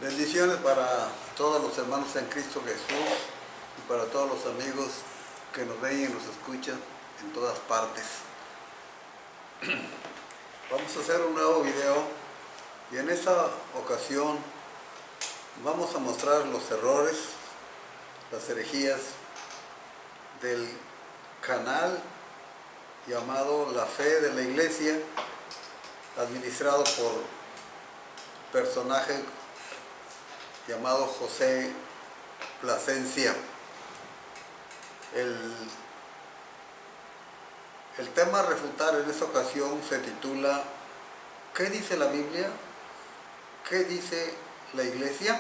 Bendiciones para todos los hermanos en Cristo Jesús y para todos los amigos que nos ven y nos escuchan en todas partes. Vamos a hacer un nuevo video y en esta ocasión vamos a mostrar los errores, las herejías del canal llamado La Fe de la Iglesia, administrado por personaje llamado José Plasencia. El tema a refutar en esta ocasión se titula ¿qué dice la Biblia? ¿Qué dice la Iglesia?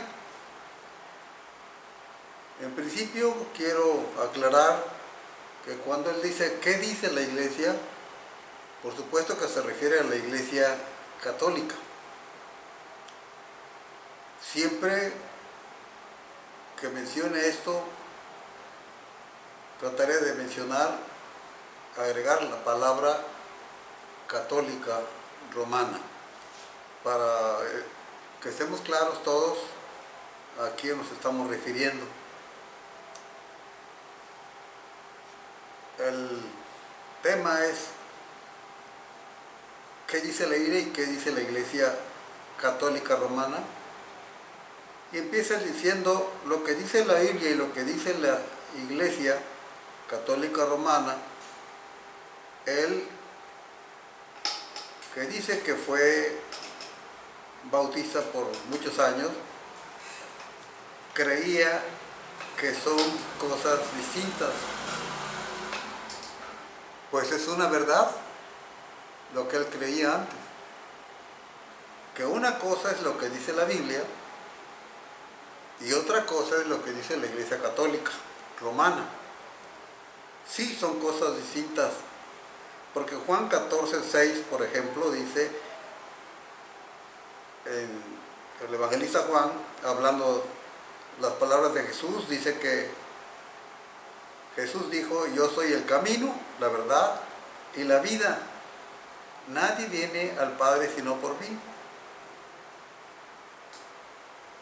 En principio quiero aclarar que cuando él dice ¿qué dice la Iglesia?, por supuesto que se refiere a la Iglesia católica. Siempre que mencione esto, trataré de agregar la palabra católica romana, para que estemos claros todos a quién nos estamos refiriendo. El tema es ¿qué dice la Biblia y qué dice la Iglesia católica romana? Y empieza diciendo lo que dice la Biblia y lo que dice la Iglesia católica romana. Él, que dice que fue bautista por muchos años, creía que son cosas distintas. Pues es una verdad lo que él creía antes, que una cosa es lo que dice la Biblia y otra cosa es lo que dice la Iglesia católica romana. Sí, son cosas distintas, porque Juan 14:6, por ejemplo, dice, en el evangelista Juan, hablando las palabras de Jesús, dice que Jesús dijo: yo soy el camino, la verdad y la vida. Nadie viene al Padre sino por mí.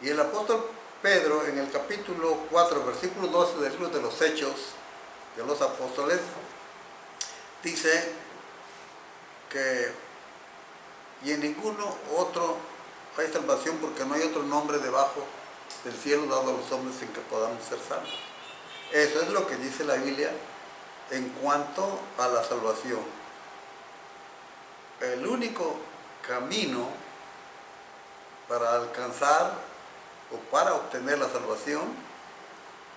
Y el apóstol Pedro, en el capítulo 4, versículo 12 del libro de los Hechos de los Apóstoles, dice que y en ninguno otro hay salvación, porque no hay otro nombre debajo del cielo dado a los hombres en que podamos ser salvos. Eso es lo que dice la Biblia en cuanto a la salvación. El único camino para alcanzar o para obtener la salvación,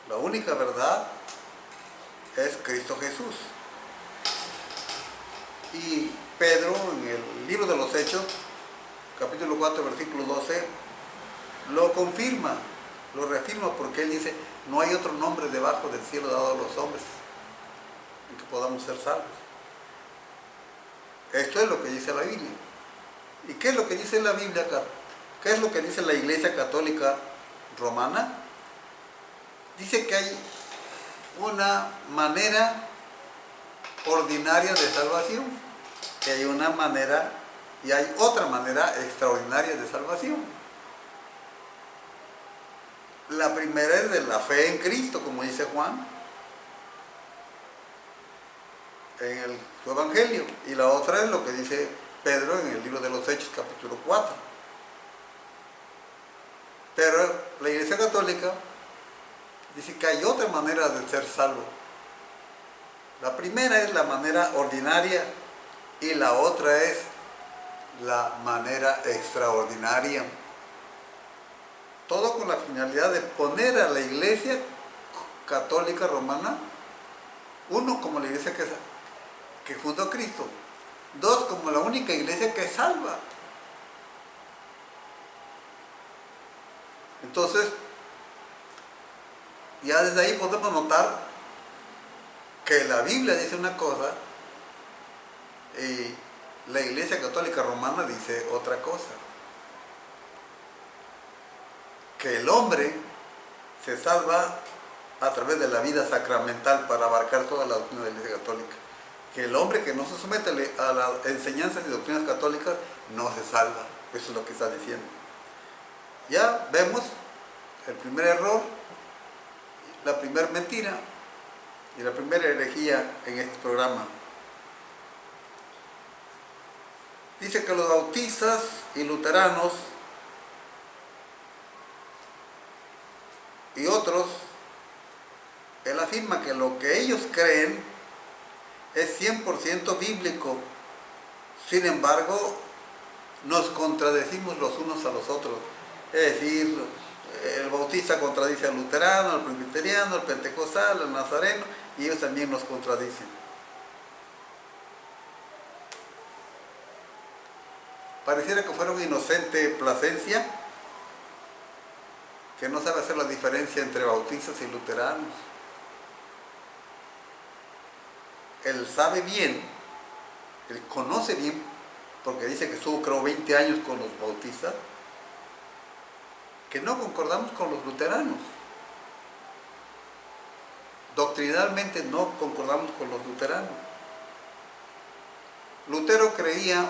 la única verdad, es Cristo Jesús. Y Pedro, en el libro de los Hechos, capítulo 4, versículo 12, lo confirma, lo reafirma, porque él dice: no hay otro nombre debajo del cielo dado a los hombres en que podamos ser salvos. Esto es lo que dice la Biblia. ¿Y qué es lo que dice la Biblia acá? ¿Qué es lo que dice la Iglesia católica romana? Dice que hay una manera ordinaria de salvación, que hay una manera y hay otra manera extraordinaria de salvación. La primera es de la fe en Cristo, como dice Juan en su evangelio, y la otra es lo que dice Pedro en el libro de los Hechos, capítulo 4. Pero la Iglesia católica dice que hay otra manera de ser salvo. La primera es la manera ordinaria y la otra es la manera extraordinaria. Todo con la finalidad de poner a la Iglesia católica romana, uno, como la Iglesia que fundó Cristo; dos, como la única Iglesia que salva. Entonces, ya desde ahí podemos notar que la Biblia dice una cosa y la Iglesia católica romana dice otra cosa. Que el hombre se salva a través de la vida sacramental, para abarcar toda la doctrina de la Iglesia católica. Que el hombre que no se somete a las enseñanzas y doctrinas católicas no se salva. Eso es lo que está diciendo. Ya vemos el primer error, la primera mentira y la primera herejía en este programa. Dice que los bautistas y luteranos y otros, él afirma que lo que ellos creen es 100% bíblico. Sin embargo, nos contradecimos los unos a los otros. Es decir, el bautista contradice al luterano, al presbiteriano, al pentecostal, al nazareno, y ellos también nos contradicen. Pareciera que fuera un inocente Plasencia, que no sabe hacer la diferencia entre bautistas y luteranos. Él sabe bien, él conoce bien, porque dice que estuvo creo 20 años con los bautistas, que no concordamos con los luteranos. Doctrinalmente no concordamos con los luteranos. Lutero creía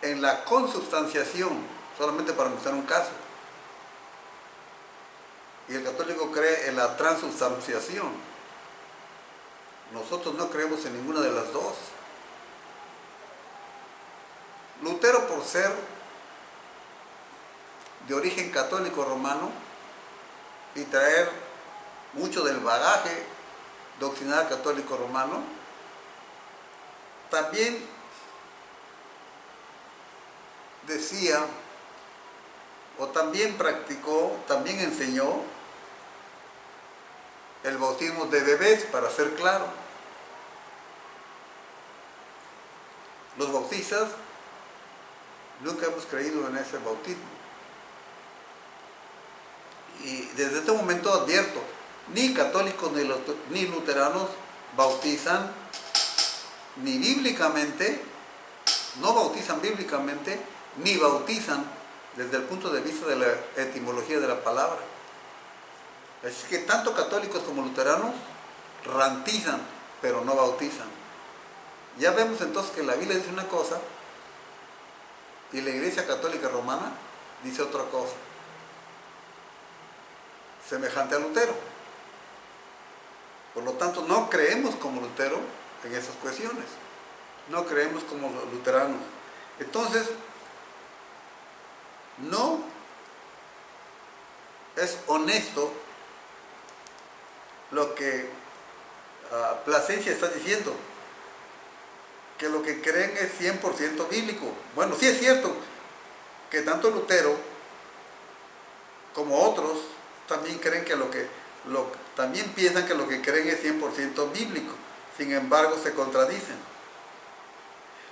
en la consubstanciación, solamente para mostrar un caso. Y el católico cree en la transubstanciación. Nosotros no creemos en ninguna de las dos. Lutero, por ser de origen católico romano y traer mucho del bagaje doctrinal católico romano, también decía, o también practicó, también enseñó el bautismo de bebés, para ser claro. Los bautistas nunca hemos creído en ese bautismo. Y desde este momento advierto, ni católicos ni luteranos bautizan ni bíblicamente, no bautizan bíblicamente, ni bautizan desde el punto de vista de la etimología de la palabra. Así que tanto católicos como luteranos rantizan, pero no bautizan. Ya vemos entonces que la Biblia dice una cosa y la Iglesia Católica Romana dice otra cosa, semejante a Lutero. Por lo tanto, no creemos como Lutero en esas cuestiones, no creemos como los luteranos. Entonces, no es honesto lo que Plasencia está diciendo, que lo que creen es 100% bíblico. Bueno, sí es cierto que tanto Lutero como otros también creen que también piensan que lo que creen es 100% bíblico. Sin embargo, se contradicen.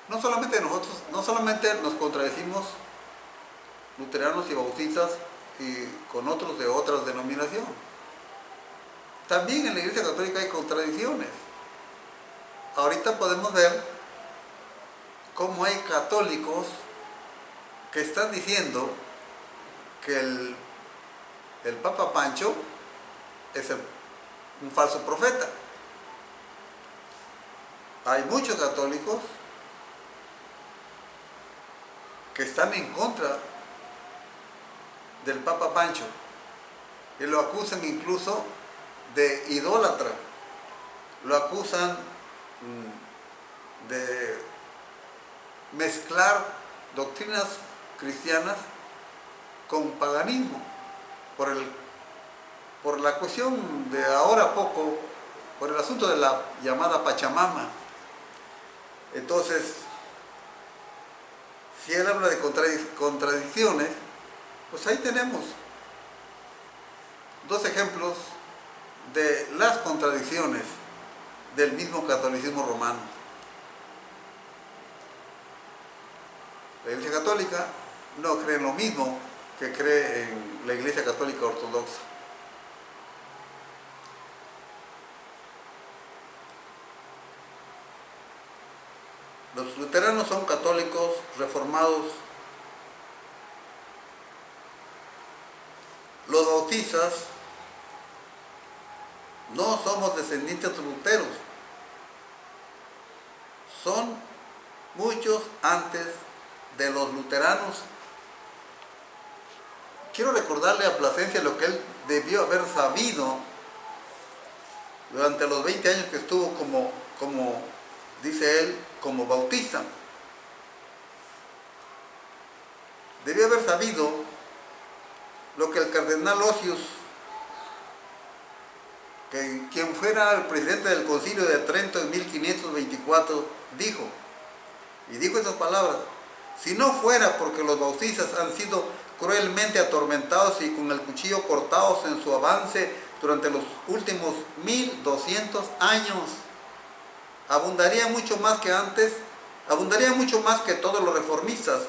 No solamente nos contradecimos luteranos y bautistas y con otros de otras denominaciones. También en la Iglesia Católica hay contradicciones. Ahorita podemos ver cómo hay católicos que están diciendo que el Papa Pancho es un falso profeta. Hay muchos católicos que están en contra del Papa Pancho y lo acusan incluso de idólatra, lo acusan de mezclar doctrinas cristianas con paganismo, por la cuestión de ahora poco, por el asunto de la llamada Pachamama. Entonces, si él habla de contradicciones, pues ahí tenemos dos ejemplos de las contradicciones del mismo catolicismo romano. La Iglesia Católica no cree en lo mismo que cree en la Iglesia Católica Ortodoxa. Los luteranos son católicos reformados. Los bautistas no somos descendientes de luteros. Son muchos antes de los luteranos. quiero recordarle a Plasencia lo que él debió haber sabido durante los 20 años que estuvo como dice él, como bautista. Debió haber sabido lo que el cardenal Osius, quien fuera el presidente del Concilio de Trento en 1524, dijo. Y dijo esas palabras: si no fuera porque los bautistas han sido cruelmente atormentados y con el cuchillo cortados en su avance durante los últimos 1200 años, abundaría mucho más que antes, abundaría mucho más que todos los reformistas.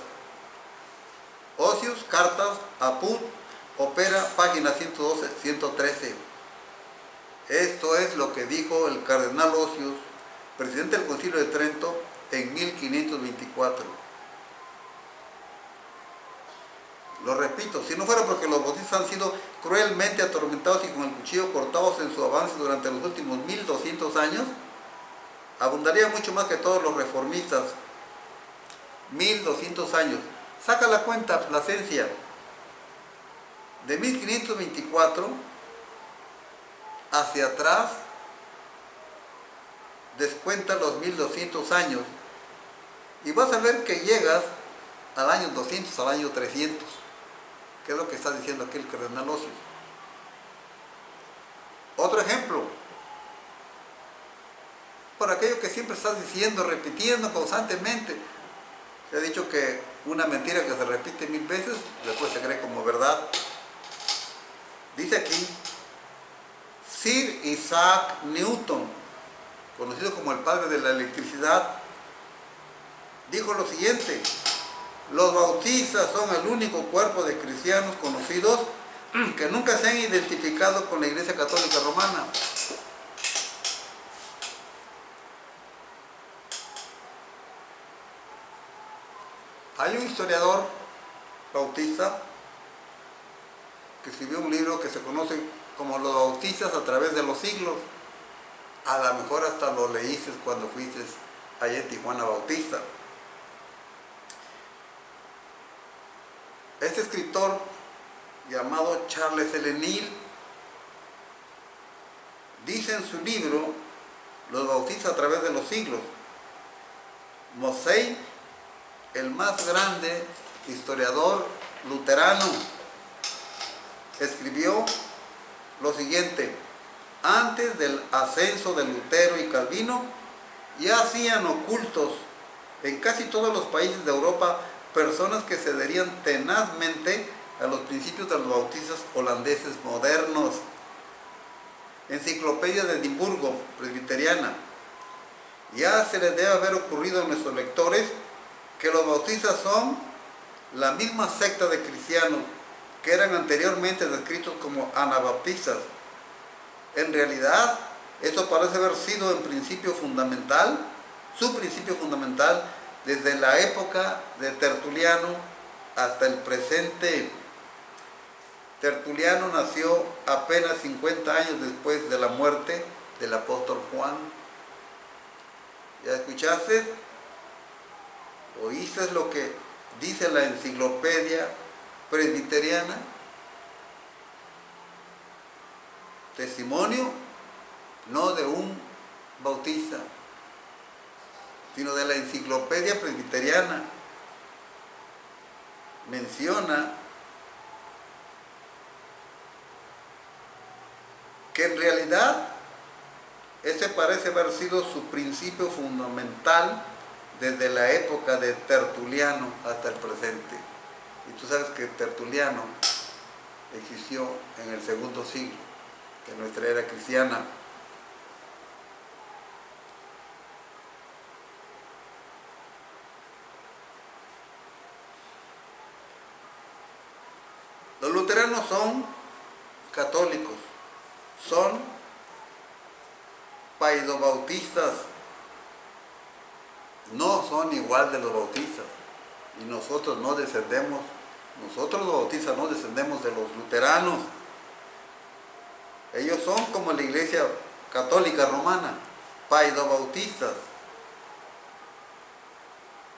Osius, Cartas, Apud, Opera, página 112-113. Esto es lo que dijo el cardenal Osius, presidente del Concilio de Trento, en 1524. Lo repito, si no fuera porque los bautistas han sido cruelmente atormentados y con el cuchillo cortados en su avance durante los últimos 1200 años, abundaría mucho más que todos los reformistas. 1200 años. Saca la cuenta, Plasencia. De 1524 hacia atrás, descuenta los 1200 años y vas a ver que llegas al año 200, al año 300, que es lo que está diciendo aquí el cardenal Osius. Otro ejemplo, por aquello que siempre estás diciendo, repitiendo constantemente. Se ha dicho que una mentira que se repite 1000 veces, después se cree como verdad. Dice aquí, Sir Isaac Newton, conocido como el padre de la electricidad, dijo lo siguiente: los bautistas son el único cuerpo de cristianos conocidos que nunca se han identificado con la Iglesia Católica Romana. Hay un historiador bautista que escribió un libro que se conoce como Los Bautistas a través de los siglos. A lo mejor hasta lo leíste cuando fuiste allá en Tijuana Bautista. Este escritor, llamado Charles L. Neal, dice en su libro Los Bautistas a través de los siglos: Mossey, el más grande historiador luterano, escribió lo siguiente: antes del ascenso de Lutero y Calvino, ya hacían ocultos en casi todos los países de Europa personas que se adherían tenazmente a los principios de los bautistas holandeses modernos. Enciclopedia de Edimburgo, presbiteriana. Ya se les debe haber ocurrido a nuestros lectores que los bautistas son la misma secta de cristianos que eran anteriormente descritos como anabaptistas. En realidad, esto parece haber sido en principio fundamental, su principio fundamental, desde la época de Tertuliano hasta el presente. Tertuliano nació apenas 50 años después de la muerte del apóstol Juan. ¿Ya escuchaste? ¿Oíste lo que dice la enciclopedia presbiteriana? Testimonio no de un bautista, sino de la enciclopedia presbiteriana. Menciona que en realidad ese parece haber sido su principio fundamental desde la época de Tertuliano hasta el presente. Y tú sabes que Tertuliano existió en el segundo siglo de nuestra era cristiana. Los luteranos son católicos, son paidobautistas, no son igual de los bautistas, y nosotros no descendemos, nosotros los bautistas no descendemos de los luteranos. Ellos son como la Iglesia Católica Romana, paidobautistas.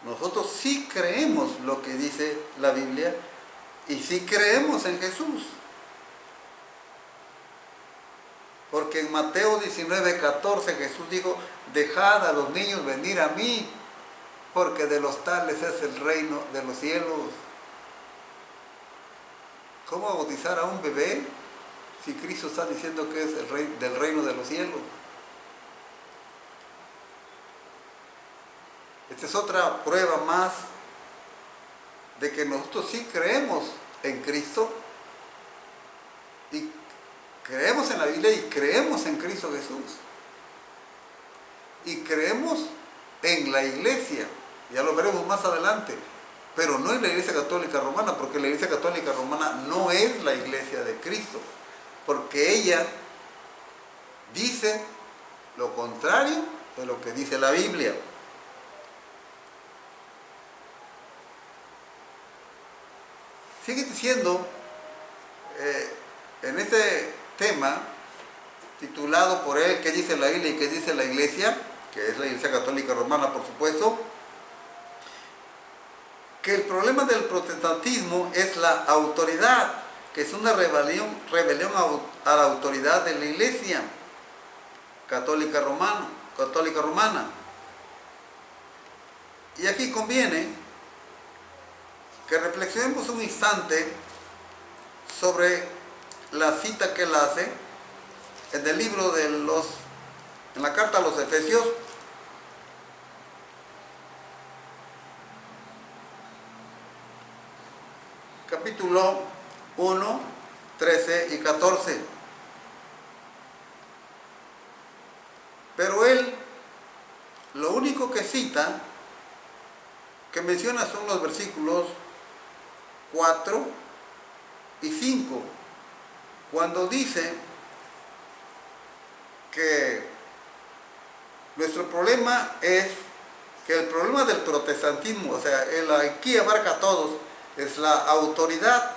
Nosotros sí creemos lo que dice la Biblia, y sí creemos en Jesús. Porque en Mateo 19:14 Jesús dijo, dejad a los niños venir a mí, porque de los tales es el reino de los cielos. ¿Cómo bautizar a un bebé si Cristo está diciendo que es el rey del reino de los cielos? Esta es otra prueba más de que nosotros sí creemos en Cristo y creemos en la Biblia y creemos en Cristo Jesús y creemos en la iglesia, ya lo veremos más adelante, pero no en la Iglesia Católica Romana, porque la Iglesia Católica Romana no es la iglesia de Cristo, porque ella dice lo contrario de lo que dice la Biblia. Sigue diciendo en este tema titulado por él ¿qué dice la Biblia y qué dice la Iglesia?, que es la Iglesia Católica Romana, por supuesto, que el problema del protestantismo es la autoridad, que es una rebelión a la autoridad de la Iglesia Católica Romana. Y aquí conviene que reflexionemos un instante sobre la cita que él hace en el libro en la carta a los Efesios, capítulo 1, 13 y 14. Pero él, lo único que cita, que menciona, son los versículos 4 y 5, cuando dice que nuestro problema es que el problema del protestantismo, o sea, aquí abarca a todos, es la autoridad.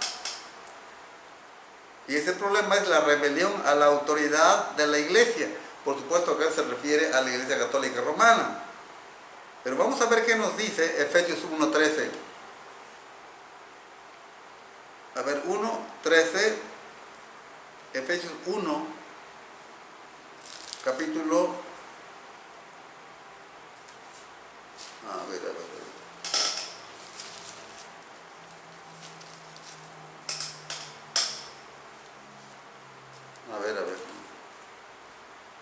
Y ese problema es la rebelión a la autoridad de la iglesia. Por supuesto que se refiere a la Iglesia Católica Romana. Pero vamos a ver qué nos dice Efesios 1:13. A ver, 1:13, Efesios 1, capítulo. A ver.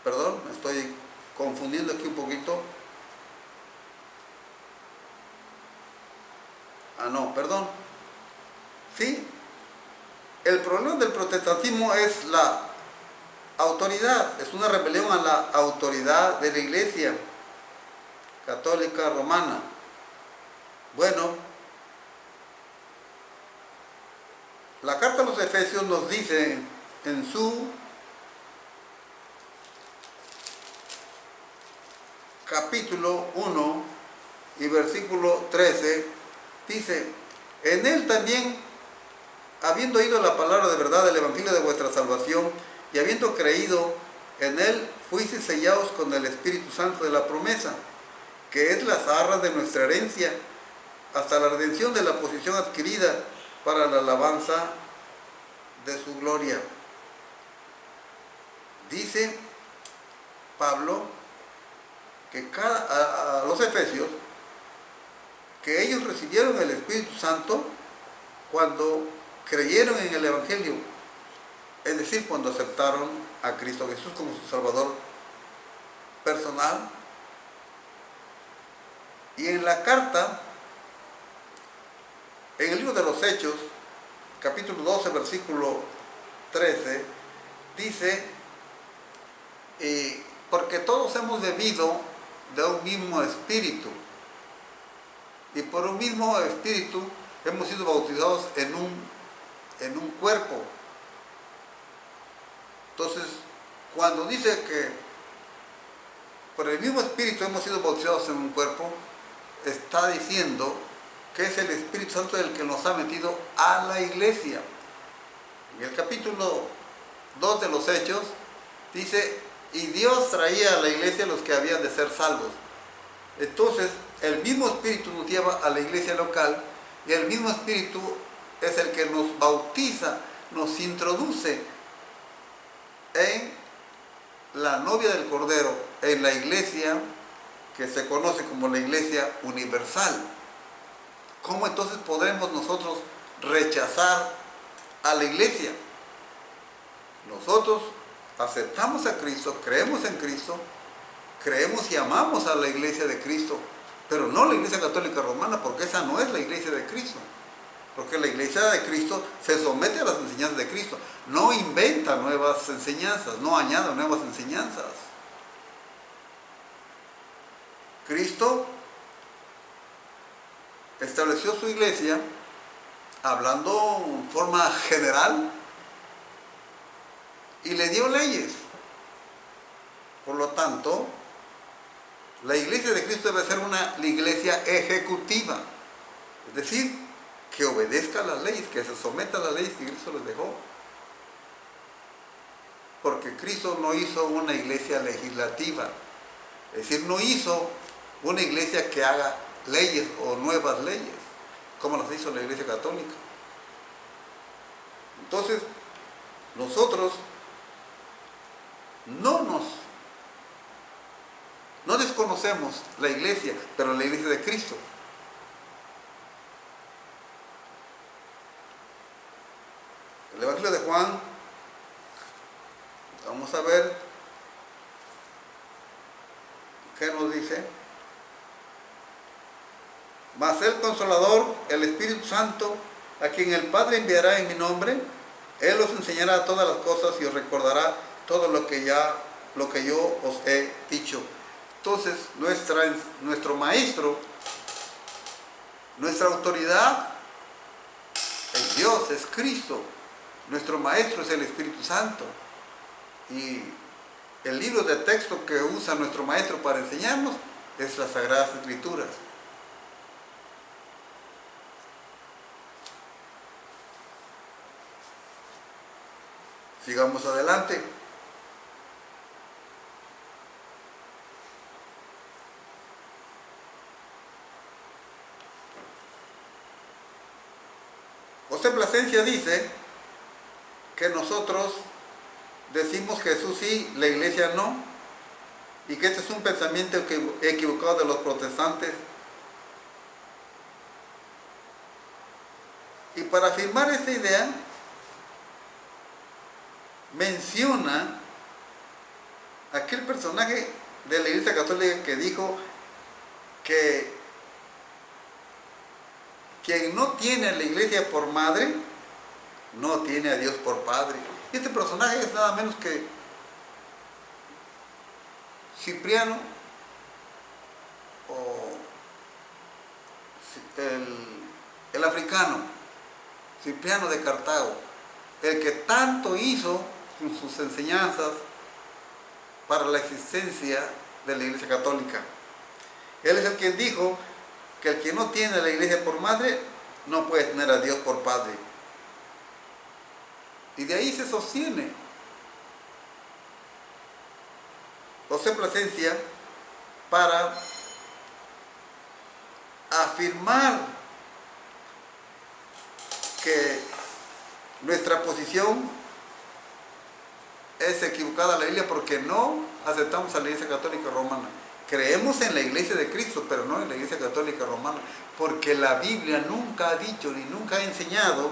Perdón, me estoy confundiendo aquí un poquito. Perdón. Sí, el problema del protestantismo es la autoridad, es una rebelión a la autoridad de la Iglesia Católica Romana. Bueno, la carta a los Efesios nos dice en su capítulo 1 y versículo 13, dice, en él también, habiendo oído la palabra de verdad del evangelio de vuestra salvación, y habiendo creído en él, fuisteis sellados con el Espíritu Santo de la promesa, que es las arras de nuestra herencia, hasta la redención de la posesión adquirida para la alabanza de su gloria. Dice Pablo que a los Efesios, que ellos recibieron el Espíritu Santo cuando creyeron en el Evangelio, es decir, cuando aceptaron a Cristo Jesús como su Salvador personal. Y en la carta, en el libro de los Hechos, capítulo 12, versículo 13, dice, porque todos hemos bebido de un mismo espíritu, y por un mismo espíritu hemos sido bautizados en un cuerpo. Entonces, cuando dice que por el mismo espíritu hemos sido bautizados en un cuerpo, está diciendo que es el Espíritu Santo el que nos ha metido a la iglesia. En el capítulo 2 de los Hechos dice, y Dios traía a la iglesia a los que habían de ser salvos. Entonces, el mismo Espíritu nos lleva a la iglesia local, y el mismo Espíritu es el que nos bautiza, nos introduce en la novia del Cordero, en la iglesia que se conoce como la iglesia universal. ¿Cómo entonces podemos nosotros rechazar a la iglesia? Nosotros aceptamos a Cristo, creemos en Cristo, creemos y amamos a la iglesia de Cristo, pero no la iglesia católica romana, porque esa no es la iglesia de Cristo. Porque la iglesia de Cristo se somete a las enseñanzas de Cristo, no inventa nuevas enseñanzas, no añade nuevas enseñanzas. Cristo estableció su iglesia hablando en forma general y le dio leyes. Por lo tanto, la iglesia de Cristo debe ser una iglesia ejecutiva, es decir, que obedezca a las leyes, que se someta a las leyes que Cristo les dejó. Porque Cristo no hizo una iglesia legislativa, es decir, no hizo una iglesia que haga leyes o nuevas leyes, como las hizo la iglesia católica. Entonces, nosotros no desconocemos la iglesia, pero la iglesia de Cristo. El Evangelio de Juan, vamos a ver qué nos dice. Mas el Consolador, el Espíritu Santo, a quien el Padre enviará en mi nombre, Él os enseñará todas las cosas y os recordará todo lo que yo os he dicho. Entonces, nuestro Maestro, nuestra autoridad es Dios, es Cristo. Nuestro Maestro es el Espíritu Santo. Y el libro de texto que usa nuestro Maestro para enseñarnos es las Sagradas Escrituras. Sigamos adelante. José Plasencia dice que nosotros decimos Jesús sí, la iglesia no, y que este es un pensamiento equivocado de los protestantes. Y para afirmar esa idea, menciona aquel personaje de la Iglesia Católica que dijo que quien no tiene a la iglesia por madre, no tiene a Dios por padre. Este personaje es nada menos que Cipriano, o el africano, Cipriano de Cartago, el que tanto hizo con sus enseñanzas para la existencia de la Iglesia Católica. Él es el que dijo que el que no tiene a la iglesia por madre no puede tener a Dios por padre. Y de ahí se sostiene José Plasencia para afirmar que nuestra posición es equivocada a la Biblia porque no aceptamos a la Iglesia Católica Romana. Creemos en la Iglesia de Cristo, pero no en la Iglesia Católica Romana, porque la Biblia nunca ha dicho ni nunca ha enseñado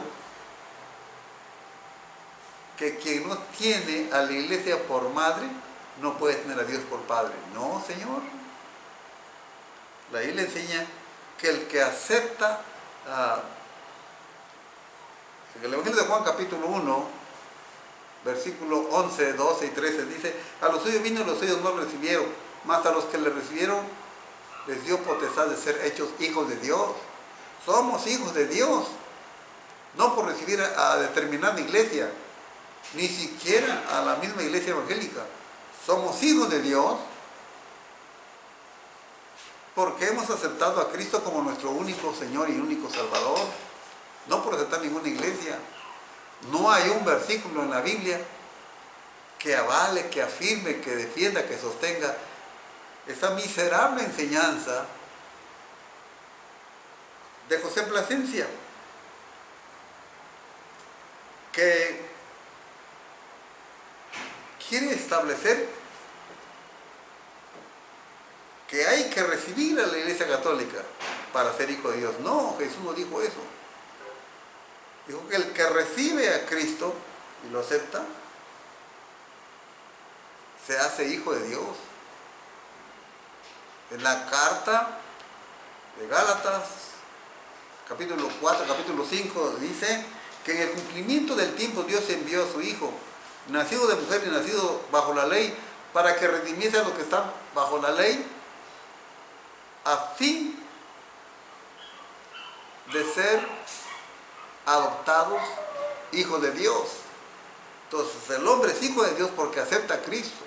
que quien no tiene a la iglesia por madre no puede tener a Dios por padre. No, Señor. La Biblia enseña que el que acepta, en el Evangelio de Juan capítulo 1, versículo 11, 12 y 13 dice: a los suyos vino y los suyos no lo recibieron, mas a los que le recibieron les dio potestad de ser hechos hijos de Dios. Somos hijos de Dios, no por recibir a determinada iglesia, ni siquiera a la misma iglesia evangélica. Somos hijos de Dios porque hemos aceptado a Cristo como nuestro único Señor y único Salvador, no por aceptar ninguna iglesia. No hay un versículo en la Biblia que avale, que afirme, que defienda, que sostenga esa miserable enseñanza de José Plasencia. que quiere establecer que hay que recibir a la Iglesia Católica para ser hijo de Dios. No, Jesús no dijo eso. Dijo que el que recibe a Cristo y lo acepta, se hace hijo de Dios. En la carta de Gálatas, capítulo 4, capítulo 5, dice que en el cumplimiento del tiempo Dios envió a su Hijo, nacido de mujer y nacido bajo la ley, para que redimiese a los que están bajo la ley, a fin de ser adoptados hijos de Dios. Entonces el hombre es hijo de Dios porque acepta a Cristo,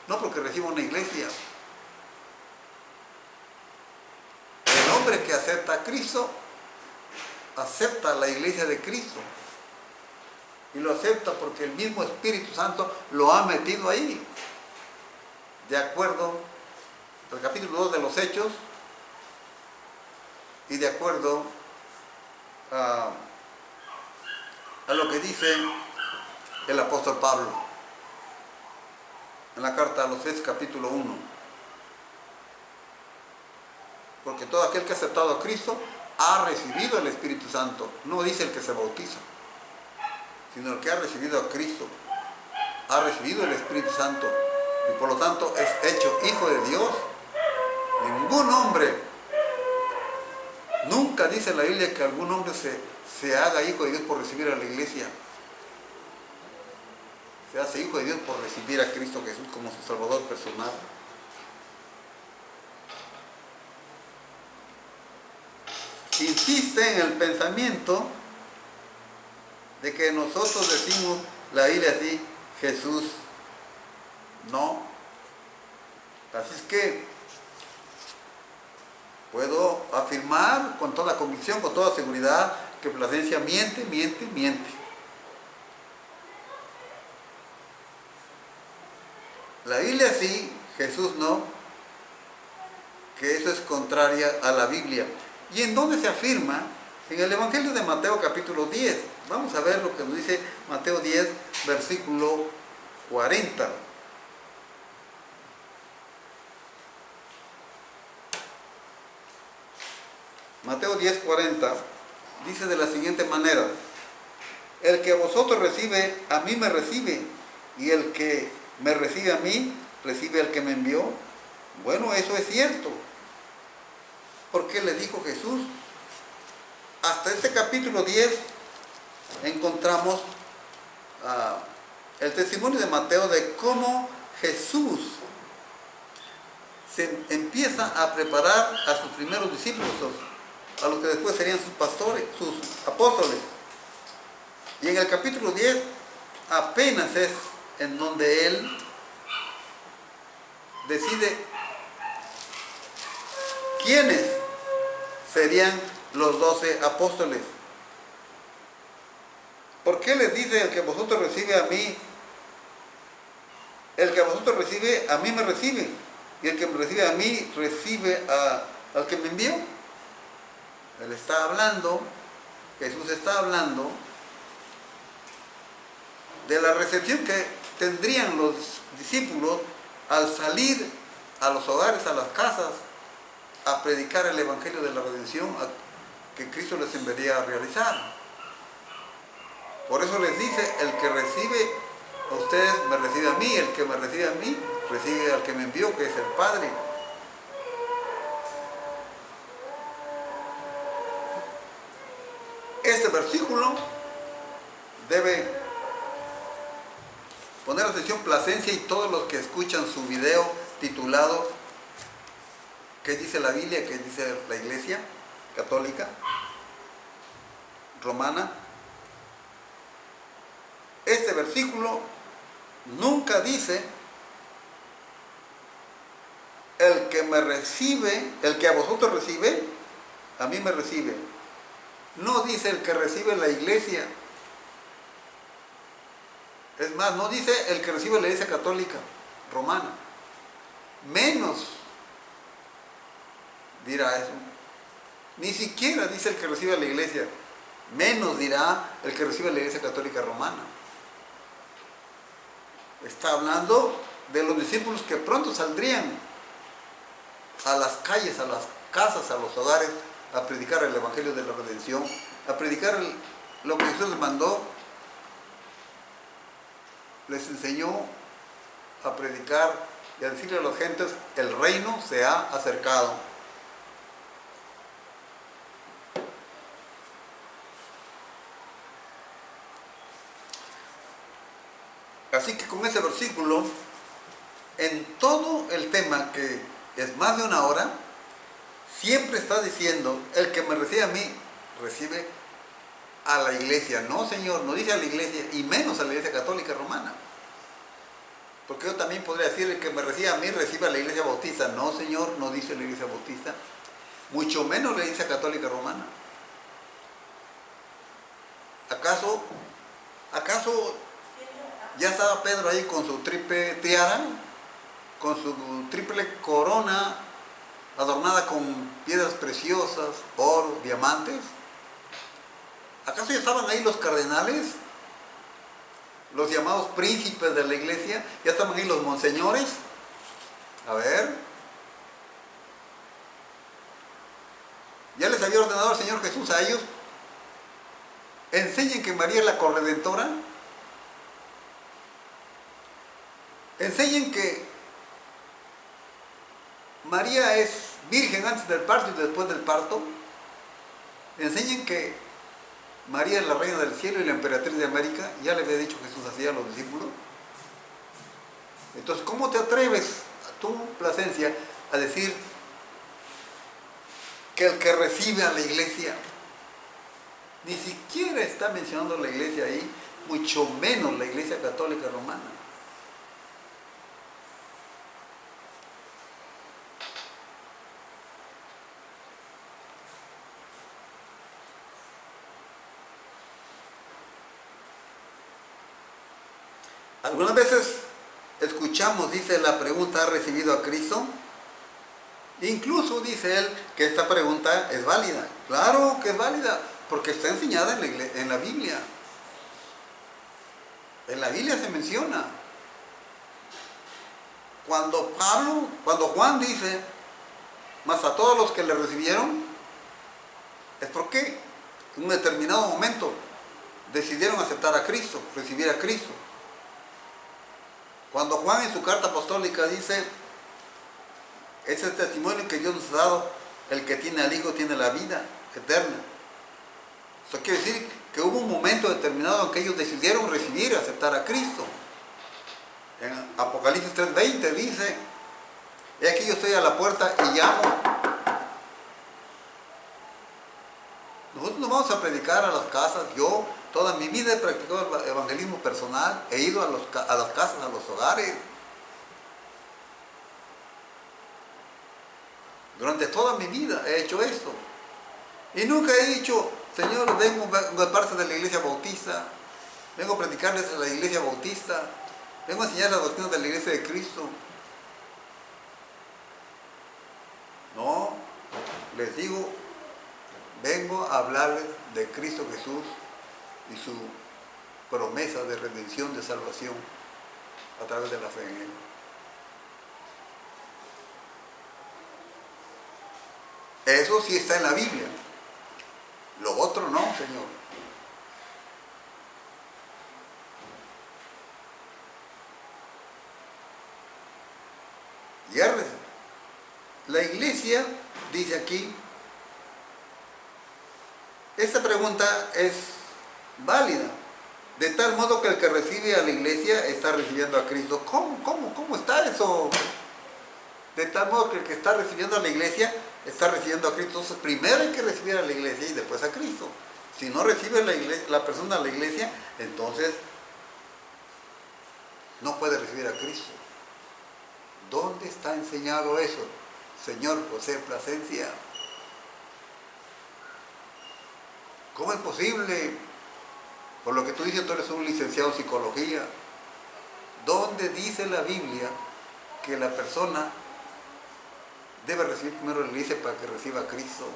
no porque reciba una iglesia. El hombre que acepta a Cristo, acepta la iglesia de Cristo. Y lo acepta porque el mismo Espíritu Santo lo ha metido ahí. De acuerdo al capítulo 2 de los Hechos y de acuerdo a lo que dice el apóstol Pablo en la carta a los Efesios capítulo 1. Porque todo aquel que ha aceptado a Cristo ha recibido el Espíritu Santo. No dice el que se bautiza, sino el que ha recibido a Cristo ha recibido el Espíritu Santo y por lo tanto es hecho hijo de Dios. Ningún hombre, nunca dice la Biblia que algún hombre se haga hijo de Dios por recibir a la iglesia. Se hace hijo de Dios por recibir a Cristo Jesús como su Salvador personal. Insiste en el pensamiento de que nosotros decimos la Biblia así, Jesús no. Así es que puedo afirmar con toda convicción, con toda seguridad, que Plasencia miente. La Biblia sí, Jesús no, que eso es contraria a la Biblia. ¿Y en dónde se afirma? En el Evangelio de Mateo capítulo 10. Vamos a ver lo que nos dice Mateo 10, versículo 40. Mateo 10, 40 dice de la siguiente manera: el que a vosotros recibe, a mí me recibe, y el que me recibe a mí, recibe al que me envió. Bueno, eso es cierto. Porque le dijo Jesús. Hasta este capítulo 10 encontramos el testimonio de Mateo de cómo Jesús se empieza a preparar a sus primeros discípulos, a los que después serían sus pastores, sus apóstoles. Y en el capítulo 10 apenas es en donde él decide quiénes serían los 12 apóstoles. ¿Por qué les dice el que vosotros recibe a mí? El que a vosotros recibe, a mí me recibe. Y el que me recibe a mí, recibe al que me envió. Él está hablando, Jesús está hablando de la recepción que tendrían los discípulos al salir a los hogares, a las casas, a predicar el Evangelio de la redención que Cristo les enviaría a realizar. Por eso les dice, el que recibe a ustedes me recibe a mí, el que me recibe a mí recibe al que me envió, que es el Padre. Este versículo debe poner atención Plasencia y todos los que escuchan su video titulado ¿qué dice la Biblia? ¿Qué dice la Iglesia Católica Romana? Este versículo nunca dice el que me recibe, el que a vosotros recibe, a mí me recibe. No dice el que recibe la Iglesia. Es más, no dice el que recibe la Iglesia Católica Romana. Menos dirá eso. Ni siquiera dice el que recibe la Iglesia menos dirá el que recibe la Iglesia Católica Romana. Está hablando de los discípulos que pronto saldrían a las calles, a las casas, a los hogares, a predicar el Evangelio de la Redención, a predicar lo que Jesús les mandó. Les enseñó a predicar y a decirle a las gentes: el reino se ha acercado. Así que con ese versículo, en todo el tema, que es más de una hora, siempre está diciendo: el que me recibe a mí, recibe a la iglesia. No, Señor, no dice a la iglesia, y menos a la Iglesia Católica Romana. Porque yo también podría decir: el que me recibe a mí, recibe a la Iglesia Bautista. No, Señor, no dice la Iglesia Bautista, mucho menos la Iglesia Católica Romana. ¿Acaso ya estaba Pedro ahí con su triple tiara, con su triple corona adornada con piedras preciosas, oro, diamantes? ¿Acaso ya estaban ahí los cardenales, los llamados príncipes de la iglesia? ¿Ya estaban ahí los monseñores? A ver, ¿ya les había ordenado el Señor Jesús a ellos: enseñen que María es la corredentora? Enseñen que María es virgen antes del parto y después del parto. Enseñen que María es la reina del cielo y la emperatriz de América. Ya le había dicho Jesús así a los discípulos. Entonces, ¿cómo te atreves tú, Plasencia, a decir que el que recibe a la iglesia? Ni siquiera está mencionando la iglesia ahí, mucho menos la Iglesia Católica Romana. Algunas veces escuchamos, dice, la pregunta: ¿ha recibido a Cristo? Incluso dice él que esta pregunta es válida. Claro que es válida, porque está enseñada en la Biblia. En la Biblia se menciona. Cuando Juan dice: mas a todos los que le recibieron, es porque en un determinado momento decidieron aceptar a Cristo, recibir a Cristo. Cuando Juan en su carta apostólica dice: ese es el testimonio que Dios nos ha dado, el que tiene al Hijo tiene la vida eterna. Eso quiere decir que hubo un momento determinado en que ellos decidieron recibir y aceptar a Cristo. En Apocalipsis 3:20 dice: he aquí yo estoy a la puerta y llamo. Nosotros nos vamos a predicar a las casas. Yo toda mi vida he practicado el evangelismo personal, he ido a las casas, a los hogares. Durante toda mi vida he hecho esto. Y nunca he dicho: Señor, vengo de parte de la Iglesia Bautista, vengo a predicarles a la Iglesia Bautista, vengo a enseñar la doctrina de la Iglesia de Cristo. No, les digo: vengo a hablarles de Cristo Jesús y su promesa de redención, de salvación a través de la fe en Él. Eso sí está en la Biblia. Lo otro no, Señor. Guiárrese. La iglesia dice aquí: esta pregunta es válida, de tal modo que el que recibe a la iglesia está recibiendo a Cristo. ¿Cómo está eso? De tal modo que el que está recibiendo a la iglesia está recibiendo a Cristo. Entonces, primero hay que recibir a la iglesia y después a Cristo. Si no recibe la persona a la iglesia, entonces no puede recibir a Cristo. ¿Dónde está enseñado eso, señor José Plasencia? ¿Cómo es posible? Por lo que tú dices, tú eres un licenciado en psicología. ¿Dónde dice la Biblia que la persona debe recibir primero la iglesia para que reciba a Cristo?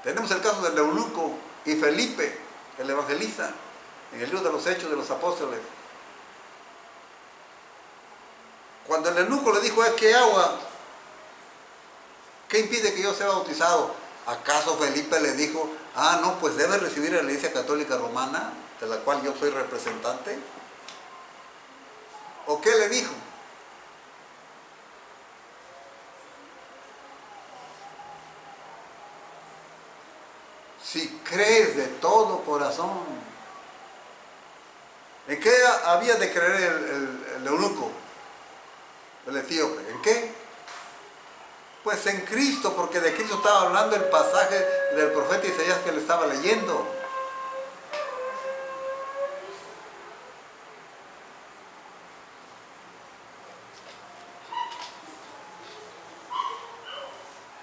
Tenemos el caso del eunuco y Felipe, el evangelista, en el libro de los Hechos de los Apóstoles. Cuando el eunuco le dijo, ¿qué agua? ¿Qué impide que yo sea bautizado? ¿Acaso Felipe le dijo, no, pues debe recibir a la Iglesia Católica Romana, de la cual yo soy representante? ¿O qué le dijo? Si crees de todo corazón. ¿En qué había de creer el eunuco, el etíope? ¿En qué? Pues en Cristo, porque de Cristo estaba hablando el pasaje del profeta Isaías que le estaba leyendo.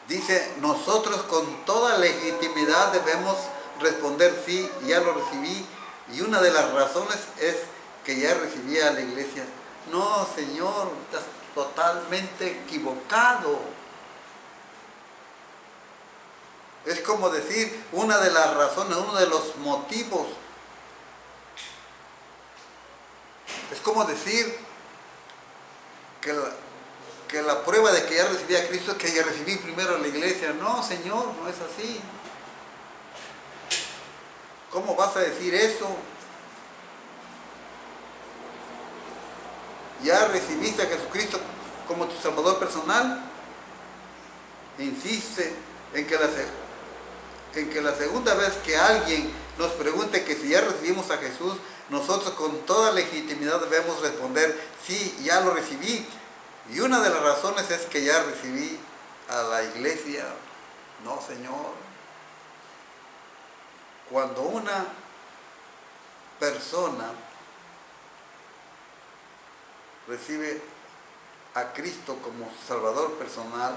Dice, nosotros con toda legitimidad debemos responder sí, ya lo recibí, y una de las razones es que ya recibí a la iglesia. No, Señor, estás totalmente equivocado. Es como decir, una de las razones, uno de los motivos. Es como decir que la prueba de que ya recibí a Cristo es que ya recibí primero a la iglesia. No, Señor, no es así. ¿Cómo vas a decir eso? ¿Ya recibiste a Jesucristo como tu Salvador personal? Insiste en que la segunda vez que alguien nos pregunte que si ya recibimos a Jesús, nosotros con toda legitimidad debemos responder, sí, ya lo recibí. Y una de las razones es que ya recibí a la iglesia. No, Señor. Cuando una persona recibe a Cristo como Salvador personal,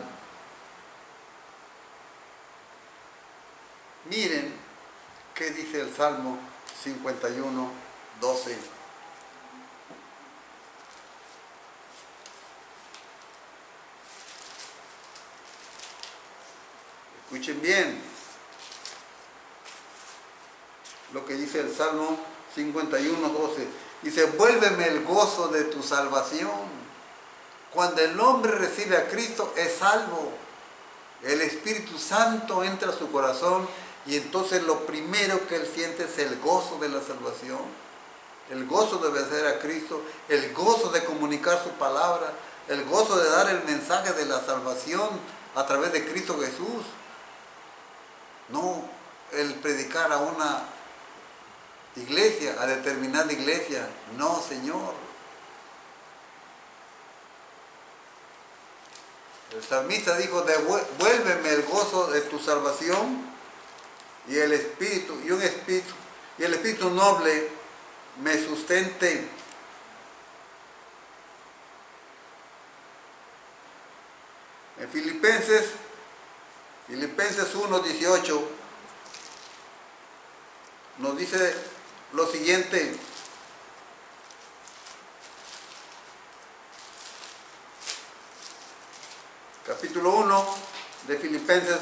miren qué dice el Salmo 51, 12. Escuchen bien lo que dice el Salmo 51, 12. Dice, vuélveme el gozo de tu salvación. Cuando el hombre recibe a Cristo es salvo. El Espíritu Santo entra a su corazón y entonces lo primero que él siente es el gozo de la salvación. El gozo de obedecer a Cristo, el gozo de comunicar su palabra, el gozo de dar el mensaje de la salvación a través de Cristo Jesús. No el predicar a una iglesia, a determinada iglesia. No, Señor. El salmista dijo, devuélveme el gozo de tu salvación y el espíritu noble me sustente. En Filipenses 1:18 nos dice lo siguiente. Capítulo 1 de Filipenses,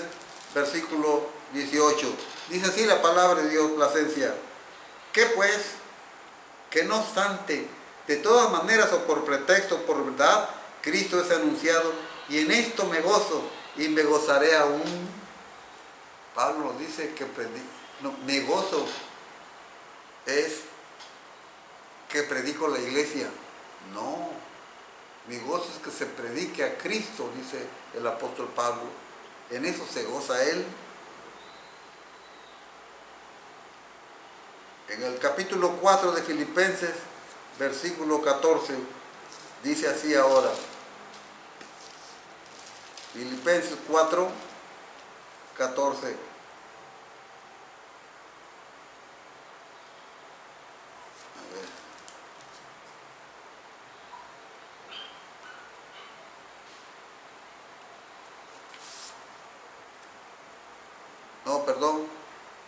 versículo 18. Dice así la palabra de Dios, Plasencia. ¿Qué pues? Que no obstante, de todas maneras o por pretexto o por verdad, Cristo es anunciado, y en esto me gozo y me gozaré aún. Pablo nos dice que mi gozo es que predico la iglesia. No, mi gozo es que se predique a Cristo, dice el apóstol Pablo. En eso se goza él. En el capítulo 4 de Filipenses, versículo 14, dice así ahora. Filipenses 4, 14. A ver. No, perdón.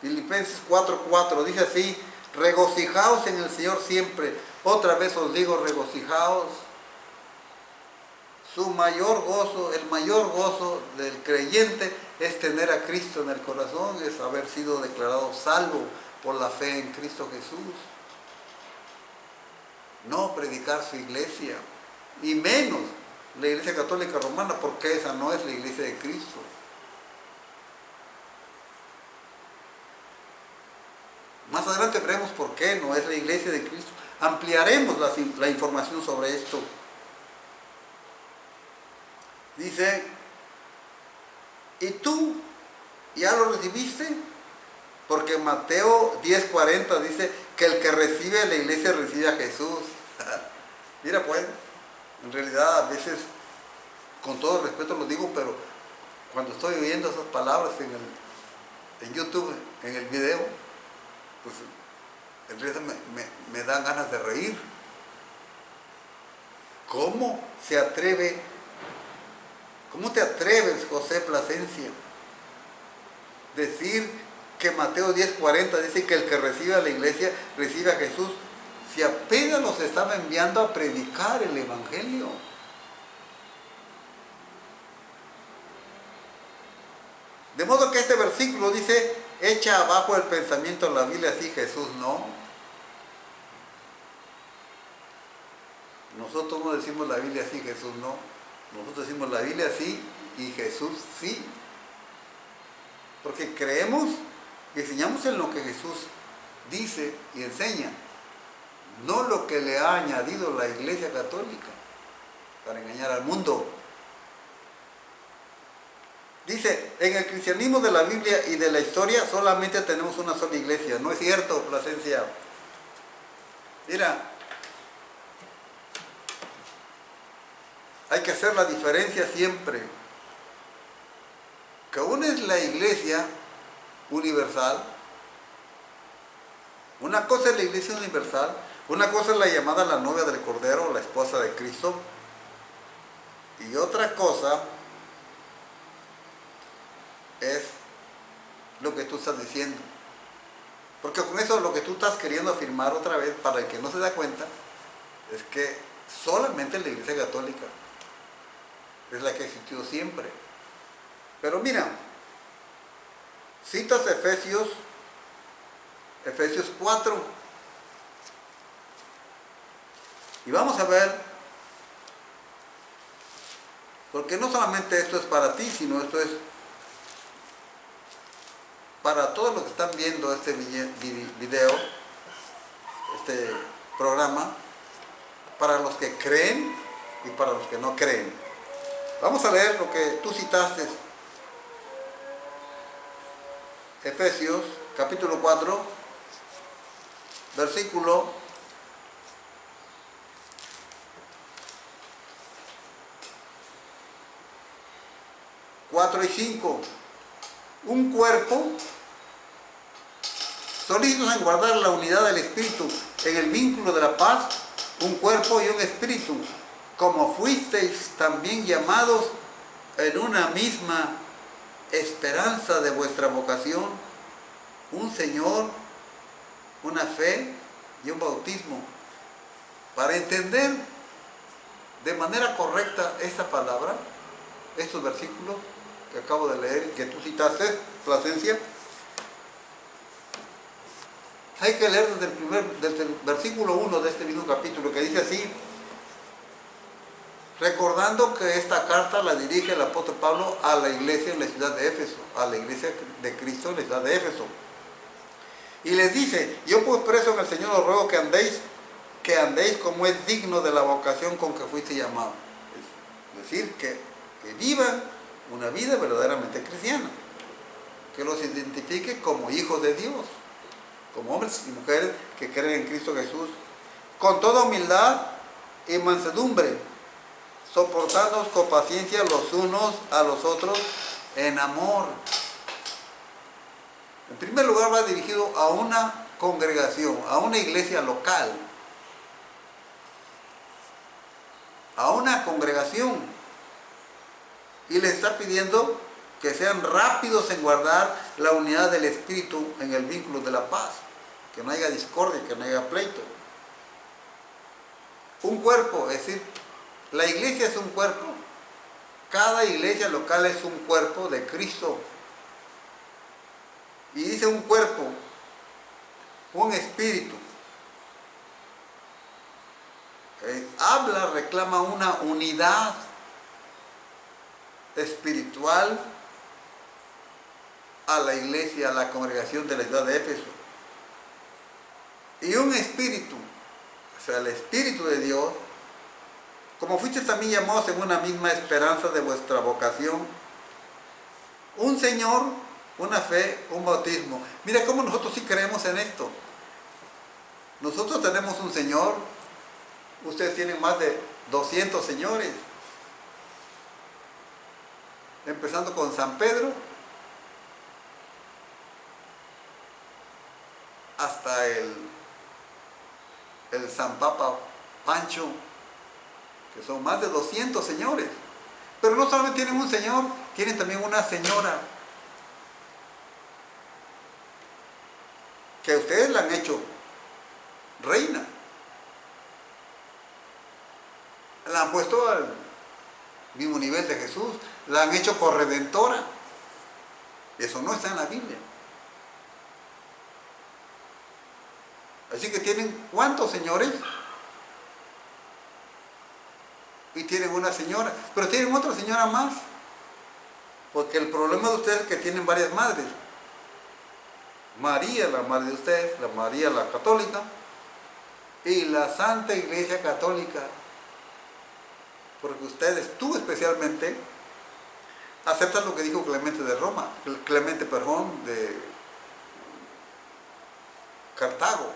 Filipenses 4:4 dice así, regocijaos en el Señor siempre. Otra vez os digo, regocijaos. Su mayor gozo, el mayor gozo del creyente es tener a Cristo en el corazón, es haber sido declarado salvo por la fe en Cristo Jesús. No predicar su iglesia, y menos la Iglesia Católica Romana, porque esa no es la iglesia de Cristo. Más adelante veremos por qué no es la iglesia de Cristo. Ampliaremos la información sobre esto. Dice, ¿y tú ya lo recibiste? Porque Mateo 10:40 dice que el que recibe a la iglesia recibe a Jesús. Mira pues, en realidad a veces, con todo respeto lo digo, pero cuando estoy oyendo esas palabras en YouTube, en el video, pues en realidad me dan ganas de reír. ¿Cómo se atreve? ¿Cómo te atreves, José Plasencia, decir que Mateo 10:40 dice que el que recibe a la iglesia recibe a Jesús, si apenas los estaba enviando a predicar el evangelio? De modo que este versículo dice, echa abajo el pensamiento en la Biblia, así Jesús no. Nosotros no decimos la Biblia así, Jesús no. Nosotros decimos la Biblia sí y Jesús sí. Porque creemos y enseñamos en lo que Jesús dice y enseña, no lo que le ha añadido la Iglesia Católica para engañar al mundo. Dice, en el cristianismo de la Biblia y de la historia solamente tenemos una sola iglesia. No es cierto, Plasencia. Mira, hay que hacer la diferencia siempre. Que una es la iglesia universal. Una cosa es la iglesia universal. Una cosa es la llamada la novia del Cordero, la esposa de Cristo. Y otra cosa es lo que tú estás diciendo. Porque con eso lo que tú estás queriendo afirmar otra vez, para el que no se da cuenta, es que solamente la Iglesia Católica es la que ha existido siempre. Pero mira, citas Efesios 4, y vamos a ver, porque no solamente esto es para ti, sino esto es para todos los que están viendo este video, este programa, para los que creen y para los que no creen. Vamos a leer lo que tú citaste. Efesios capítulo 4, versículo 4 y 5. Un cuerpo, solícitos en guardar la unidad del Espíritu en el vínculo de la paz, un cuerpo y un espíritu, como fuisteis también llamados en una misma esperanza de vuestra vocación, un Señor, una fe y un bautismo. Para entender de manera correcta esta palabra, estos versículos que acabo de leer, que tú citaste, Plasencia, hay que leer desde el versículo 1 de este mismo capítulo, que dice así: recordando que esta carta la dirige el apóstol Pablo a la iglesia en la ciudad de Éfeso, a la iglesia de Cristo en la ciudad de Éfeso. Y les dice: yo pues preso en el Señor os ruego que andéis como es digno de la vocación con que fuiste llamado. Es decir, que vivan una vida verdaderamente cristiana, que los identifique como hijos de Dios, como hombres y mujeres que creen en Cristo Jesús, con toda humildad y mansedumbre, soportándoos con paciencia los unos a los otros en amor. En primer lugar va dirigido a una congregación, a una iglesia local, a una congregación, y les está pidiendo que sean rápidos en guardar la unidad del Espíritu en el vínculo de la paz, que no haya discordia, que no haya pleito. Un cuerpo, es decir, la iglesia es un cuerpo, Cada iglesia local es un cuerpo de Cristo. Y dice un cuerpo, un espíritu. Habla, reclama una unidad espiritual a la iglesia, a la congregación de la ciudad de Éfeso. Y un espíritu, o sea, el Espíritu de Dios, como fuisteis también llamados en una misma esperanza de vuestra vocación, un Señor, una fe, un bautismo. Mira cómo nosotros sí creemos en esto. Nosotros tenemos un Señor, ustedes tienen más de 200 señores, empezando con San Pedro hasta el San Papa Pancho, que son más de 200 señores. Pero no solamente tienen un señor, tienen también una señora, que ustedes la han hecho reina. La han puesto al mismo nivel de Jesús, la han hecho corredentora. Eso no está en la Biblia. Así que tienen ¿cuántos señores? Y tienen una señora, pero tienen otra señora más. Porque el problema de ustedes es que tienen varias madres. María, la madre de ustedes, la María la católica, y la Santa Iglesia Católica. Porque ustedes, tú especialmente, aceptas lo que dijo Clemente de Roma, Clemente, perdón, de Cartago,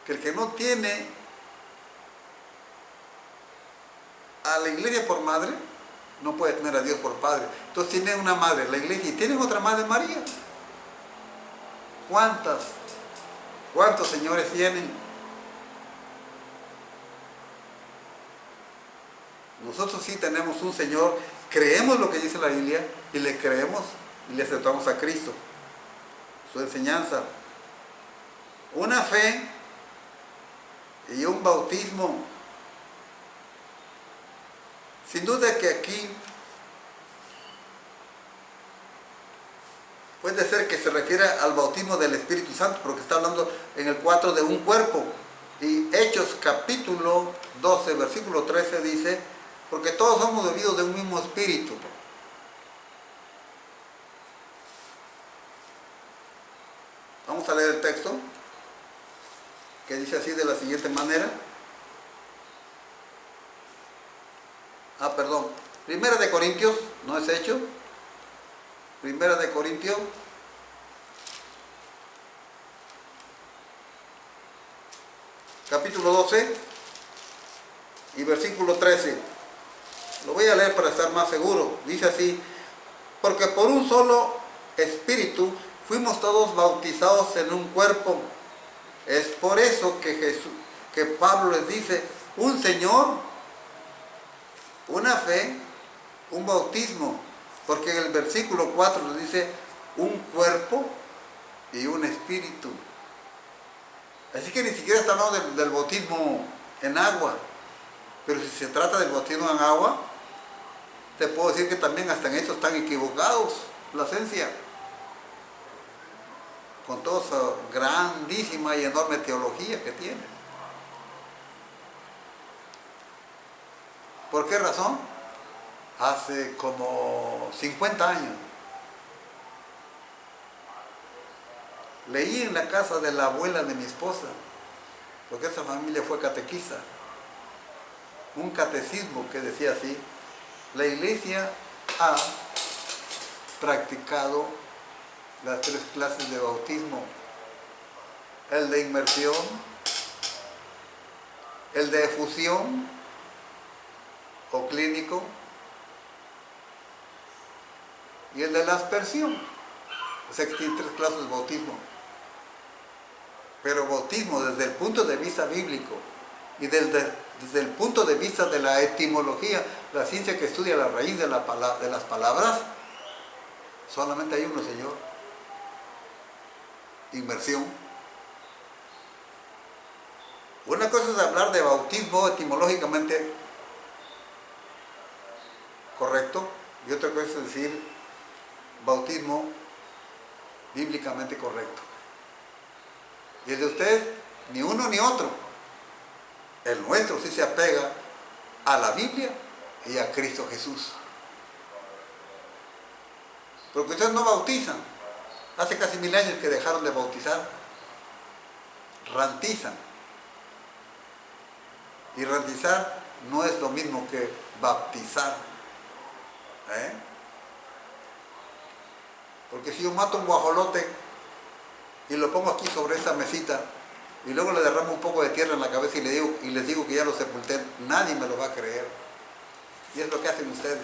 que el que no tiene a la iglesia por madre, no puede tener a Dios por padre. Entonces tienen una madre, la iglesia, y tienen otra madre, María. ¿Cuántos señores tienen? Nosotros sí tenemos un Señor, creemos lo que dice la Biblia, y le creemos y le aceptamos a Cristo, su enseñanza. Una fe y un bautismo. Sin duda que aquí puede ser que se refiera al bautismo del Espíritu Santo, porque está hablando en el 4 de un cuerpo. Y Hechos capítulo 12, versículo 13 dice, porque todos somos bebidos de un mismo espíritu. Vamos a leer el texto, que dice así de la siguiente manera. Perdón. Primera de Corintios, no es Hecho. Primera de Corintios, capítulo 12 y versículo 13. Lo voy a leer para estar más seguro. Dice así, porque por un solo espíritu fuimos todos bautizados en un cuerpo. Es por eso que Pablo les dice, un Señor, una fe, un bautismo. Porque en el versículo 4 les dice, un cuerpo y un espíritu. Así que ni siquiera está hablando del bautismo en agua. Pero si se trata del bautismo en agua, te puedo decir que también hasta en eso están equivocados, la esencia. Con toda esa grandísima y enorme teología que tiene. ¿Por qué razón? Hace como 50 años leí en la casa de la abuela de mi esposa, porque esa familia fue catequista, un catecismo que decía así: la iglesia ha practicado las 3 clases de bautismo: el de inmersión, el de efusión o clínico y el de la aspersión. O sea que tiene 3 clases de bautismo. Pero bautismo desde el punto de vista bíblico y desde el punto de vista de la etimología, la ciencia que estudia la raíz de las palabras, solamente hay uno, Señor: inmersión. Una cosa es hablar de bautismo etimológicamente, correcto y otra cosa es decir bautismo bíblicamente correcto. Y el de usted, ni uno ni otro. El nuestro sí se apega a la Biblia y a Cristo Jesús. Porque ustedes no bautizan. Hace casi 1000 años que dejaron de bautizar. Rantizan. Y rantizar no es lo mismo que baptizar. Porque si yo mato un guajolote y lo pongo aquí sobre esa mesita y luego le derramo un poco de tierra en la cabeza y les digo que ya lo sepulté, nadie me lo va a creer. Y es lo que hacen ustedes.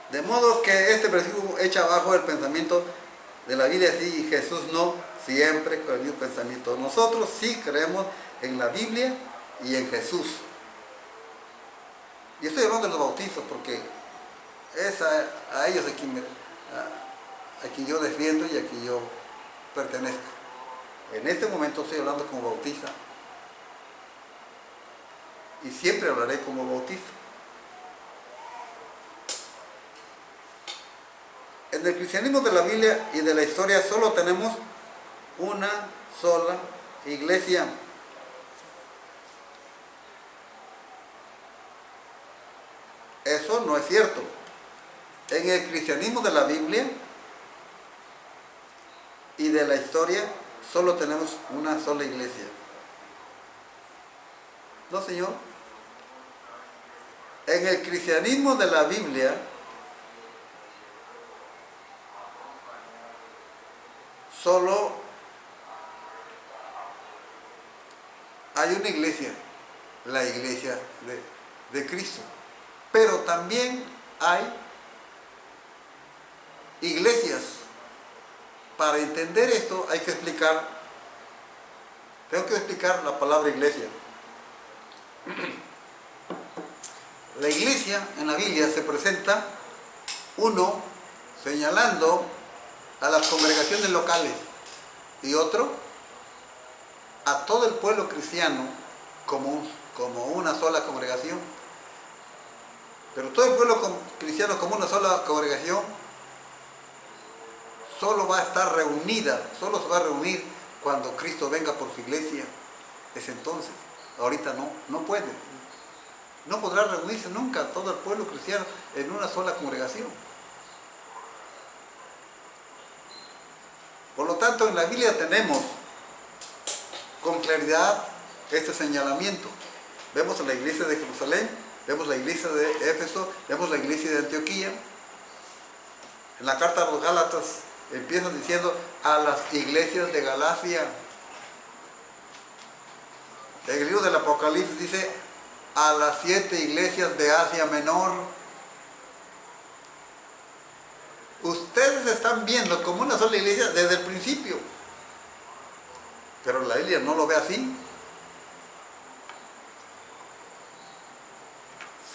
De modo que este versículo echa abajo el pensamiento de la Biblia sí y Jesús no, siempre con el mismo pensamiento. Nosotros sí creemos en la Biblia y en Jesús. Y estoy hablando de los bautizos porque es a ellos a quien yo defiendo y a quien yo pertenezco. En este momento estoy hablando como bautista y siempre hablaré como bautista. En el cristianismo de la Biblia y de la historia solo tenemos una sola iglesia. Eso no es cierto. En el cristianismo de la Biblia y de la historia solo tenemos una sola iglesia. No, señor. En el cristianismo de la Biblia solo hay una iglesia, la iglesia de Cristo. Pero también hay iglesias. Para entender esto hay que tengo que explicar la palabra iglesia. La iglesia en la Biblia se presenta, uno, señalando a las congregaciones locales y otro, a todo el pueblo cristiano como una sola congregación. Pero todo el pueblo cristiano como una sola congregación solo va a estar reunida, solo se va a reunir cuando Cristo venga por su iglesia. Es entonces, ahorita no puede. No podrá reunirse nunca todo el pueblo cristiano en una sola congregación. Por lo tanto, en la Biblia tenemos con claridad este señalamiento. Vemos la iglesia de Jerusalén, vemos la iglesia de Éfeso, vemos la iglesia de Antioquía. En la carta a los Gálatas empieza diciendo a las iglesias de Galacia. En el libro del Apocalipsis dice a las 7 iglesias de Asia Menor. Ustedes están viendo como una sola iglesia desde el principio, pero la Biblia no lo ve así.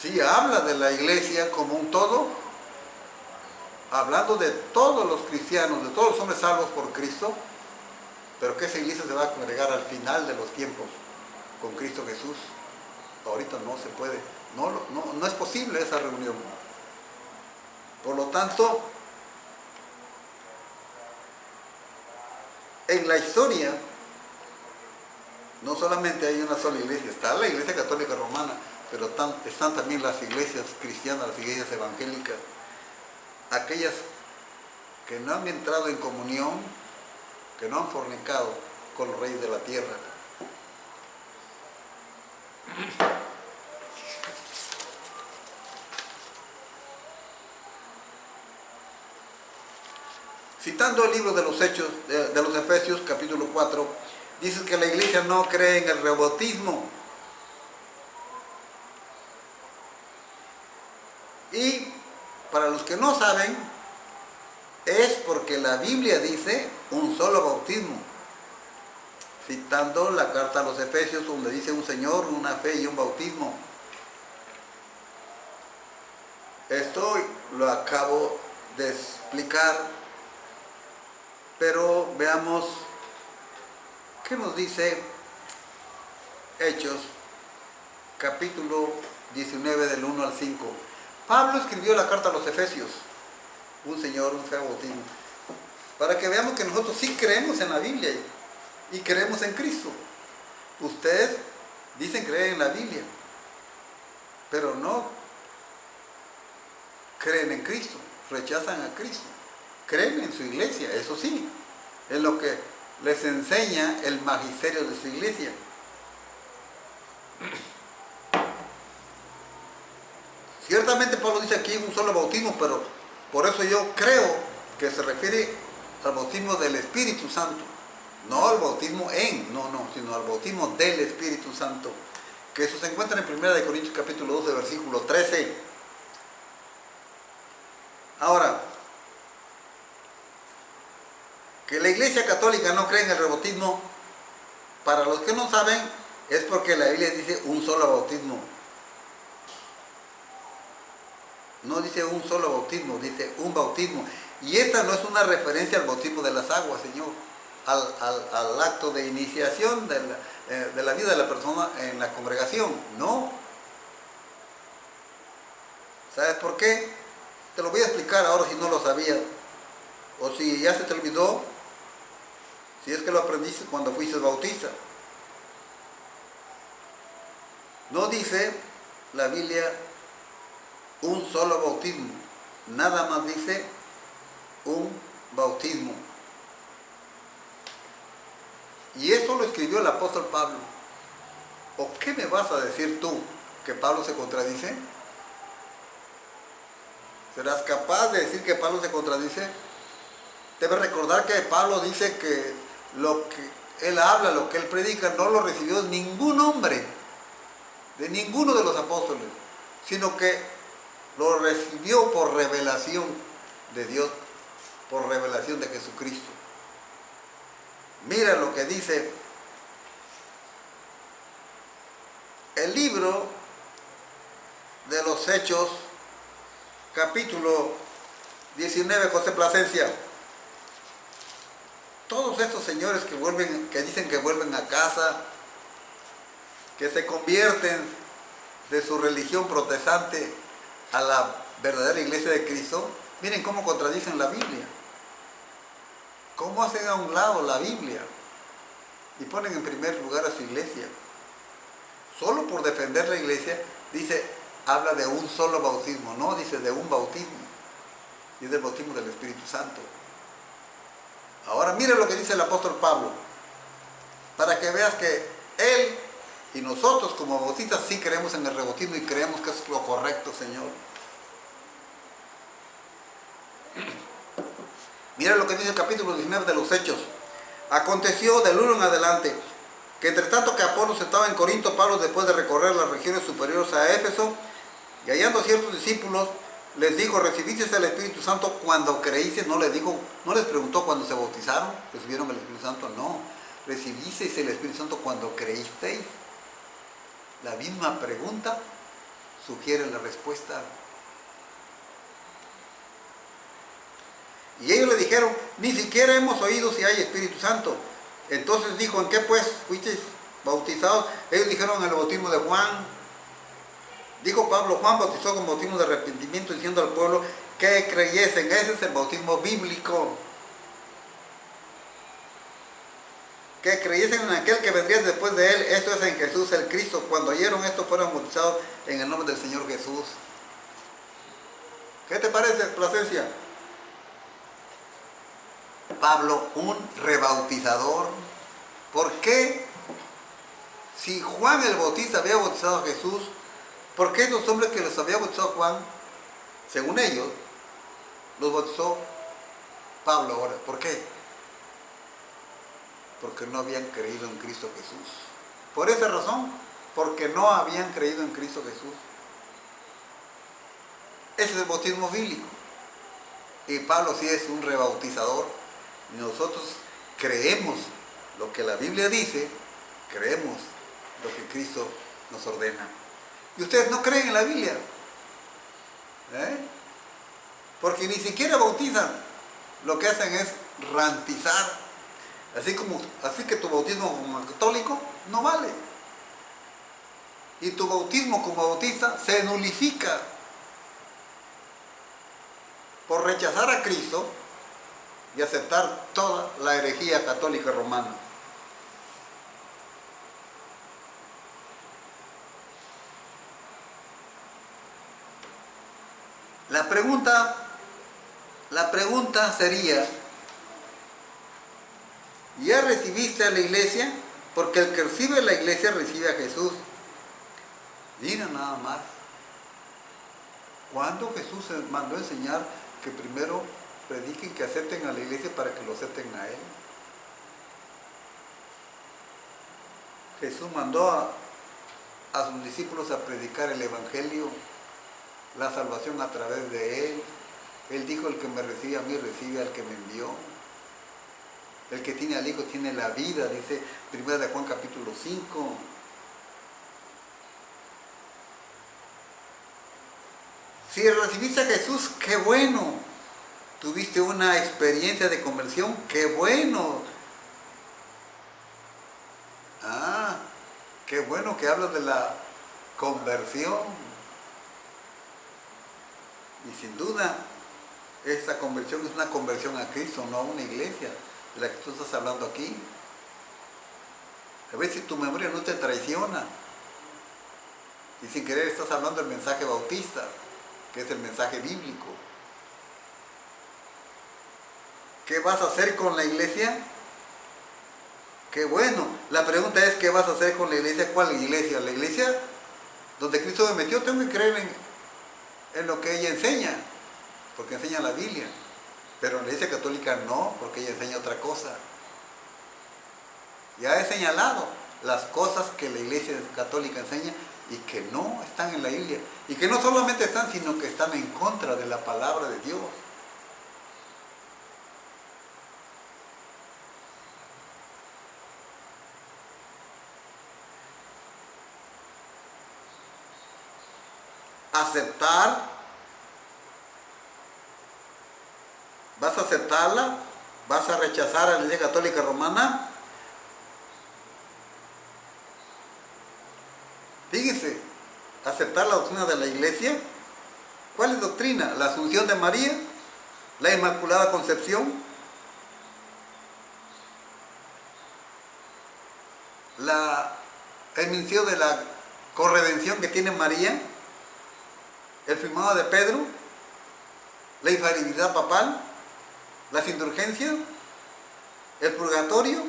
Sí habla de la iglesia como un todo, hablando de todos los cristianos, de todos los hombres salvos por Cristo, pero que esa iglesia se va a congregar al final de los tiempos con Cristo Jesús. Ahorita no se puede, no es posible esa reunión. Por lo tanto, en la historia no solamente hay una sola iglesia, está la iglesia católica romana, pero están también las iglesias cristianas, las iglesias evangélicas, aquellas que no han entrado en comunión, que no han fornicado con los reyes de la tierra. Citando el libro de los Hechos, de los Efesios, capítulo 4, dice que la iglesia no cree en el rebautismo. Y para los que no saben, es porque la Biblia dice un solo bautismo. Citando la carta a los Efesios, donde dice un Señor, una fe y un bautismo. Esto lo acabo de explicar, pero veamos qué nos dice Hechos, capítulo 19 del 1 al 5. Pablo escribió la carta a los Efesios, un señor, un feo bautismo, para que veamos que nosotros sí creemos en la Biblia y creemos en Cristo. Ustedes dicen creer en la Biblia, pero no creen en Cristo, rechazan a Cristo. Creen en su iglesia, eso sí, es lo que les enseña el magisterio de su iglesia. Ciertamente Pablo dice aquí un solo bautismo, pero por eso yo creo que se refiere al bautismo del Espíritu Santo. No al bautismo sino al bautismo del Espíritu Santo. Que eso se encuentra en 1 Corintios capítulo 12, versículo 13. Ahora, que la Iglesia Católica no cree en el rebautismo, para los que no saben, es porque la Biblia dice un solo bautismo. No dice un solo bautismo, dice un bautismo. Y esta no es una referencia al bautismo de las aguas, Señor, al acto de iniciación de la vida de la persona en la congregación. No. ¿Sabes por qué? Te lo voy a explicar ahora si no lo sabías. O si ya se te olvidó, si es que lo aprendiste cuando fuiste bautista. No dice la Biblia un solo bautismo, nada más dice un bautismo. Y eso lo escribió el apóstol Pablo. ¿O qué me vas a decir tú? ¿Que Pablo se contradice? ¿Serás capaz de decir que Pablo se contradice? Debes recordar que Pablo dice que lo que él habla, lo que él predica, no lo recibió ningún hombre, de ninguno de los apóstoles, sino que lo recibió por revelación de Dios, por revelación de Jesucristo. Mira lo que dice el libro de los Hechos, capítulo 19, José Plasencia. Todos estos señores que dicen que vuelven a casa, que se convierten de su religión protestante a la verdadera iglesia de Cristo, miren cómo contradicen la Biblia. Cómo hacen a un lado la Biblia y ponen en primer lugar a su iglesia. Solo por defender la iglesia, habla de un solo bautismo, no dice de un bautismo, y es del bautismo del Espíritu Santo. Ahora mire lo que dice el apóstol Pablo, para que veas que él y nosotros como bautistas sí creemos en el rebautismo y creemos que es lo correcto, Señor. Mira lo que dice el capítulo 19 de los Hechos. Aconteció del 1 en adelante, que entre tanto que Apolos estaba en Corinto, Pablo, después de recorrer las regiones superiores a Éfeso, y hallando a ciertos discípulos, les dijo: ¿recibisteis el Espíritu Santo cuando creísteis? No les preguntó cuando se bautizaron, ¿recibieron el Espíritu Santo? No. ¿Recibisteis el Espíritu Santo cuando creísteis? La misma pregunta sugiere la respuesta. Y ellos le dijeron: ni siquiera hemos oído si hay Espíritu Santo. Entonces dijo: ¿en qué pues fuisteis bautizados? Ellos dijeron: en el bautismo de Juan. Dijo Pablo: Juan bautizó con bautismo de arrepentimiento, diciendo al pueblo que creyesen. Ese es el bautismo bíblico. Que creyesen en aquel que vendría después de él, esto es en Jesús el Cristo. Cuando oyeron esto, fueron bautizados en el nombre del Señor Jesús. ¿Qué te parece, Plasencia? Pablo, un rebautizador. ¿Por qué? Si Juan el Bautista había bautizado a Jesús, ¿por qué los hombres que los había bautizado Juan, según ellos, los bautizó Pablo ahora? ¿Por qué? Porque no habían creído en Cristo Jesús. Por esa razón, porque no habían creído en Cristo Jesús. Ese es el bautismo bíblico. Y Pablo sí es un rebautizador. Nosotros creemos lo que la Biblia dice, creemos lo que Cristo nos ordena. Y ustedes no creen en la Biblia. ¿eh? Porque ni siquiera bautizan, lo que hacen es rantizar. Así que tu bautismo como católico no vale. Y tu bautismo como bautista se nulifica por rechazar a Cristo y aceptar toda la herejía católica romana. La pregunta sería, ¿ya recibiste a la iglesia? Porque el que recibe a la iglesia recibe a Jesús. Mira nada más. ¿Cuándo Jesús se mandó a enseñar que primero prediquen, que acepten a la iglesia para que lo acepten a Él? Jesús mandó a sus discípulos a predicar el Evangelio, la salvación a través de Él. Él dijo, el que me recibe a mí, recibe al que me envió. El que tiene al Hijo tiene la vida, dice 1 de Juan capítulo 5. Si recibiste a Jesús, qué bueno. Tuviste una experiencia de conversión, qué bueno. Ah, qué bueno que hablas de la conversión. Y sin duda, esta conversión es una conversión a Cristo, no a una iglesia de la que tú estás hablando aquí. A ver si tu memoria no te traiciona. Y sin querer estás hablando del mensaje bautista, que es el mensaje bíblico. ¿Qué vas a hacer con la iglesia? Qué bueno. La pregunta es, ¿qué vas a hacer con la iglesia? ¿Cuál iglesia? La iglesia donde Cristo me metió. Tengo que creer en lo que ella enseña, porque enseña la Biblia. Pero en la iglesia católica no, porque ella enseña otra cosa. Ya he señalado las cosas que la iglesia católica enseña y que no están en la Biblia. Y que no solamente están, sino que están en contra de la palabra de Dios. Aceptar, vas a aceptarla, vas a rechazar a la Iglesia Católica Romana. Fíjese, aceptar la doctrina de la Iglesia. ¿Cuál es doctrina? La Asunción de María, la Inmaculada Concepción, el ministerio de la corredención que tiene María, el firmado de Pedro, la infalibilidad papal, las indulgencias, el purgatorio,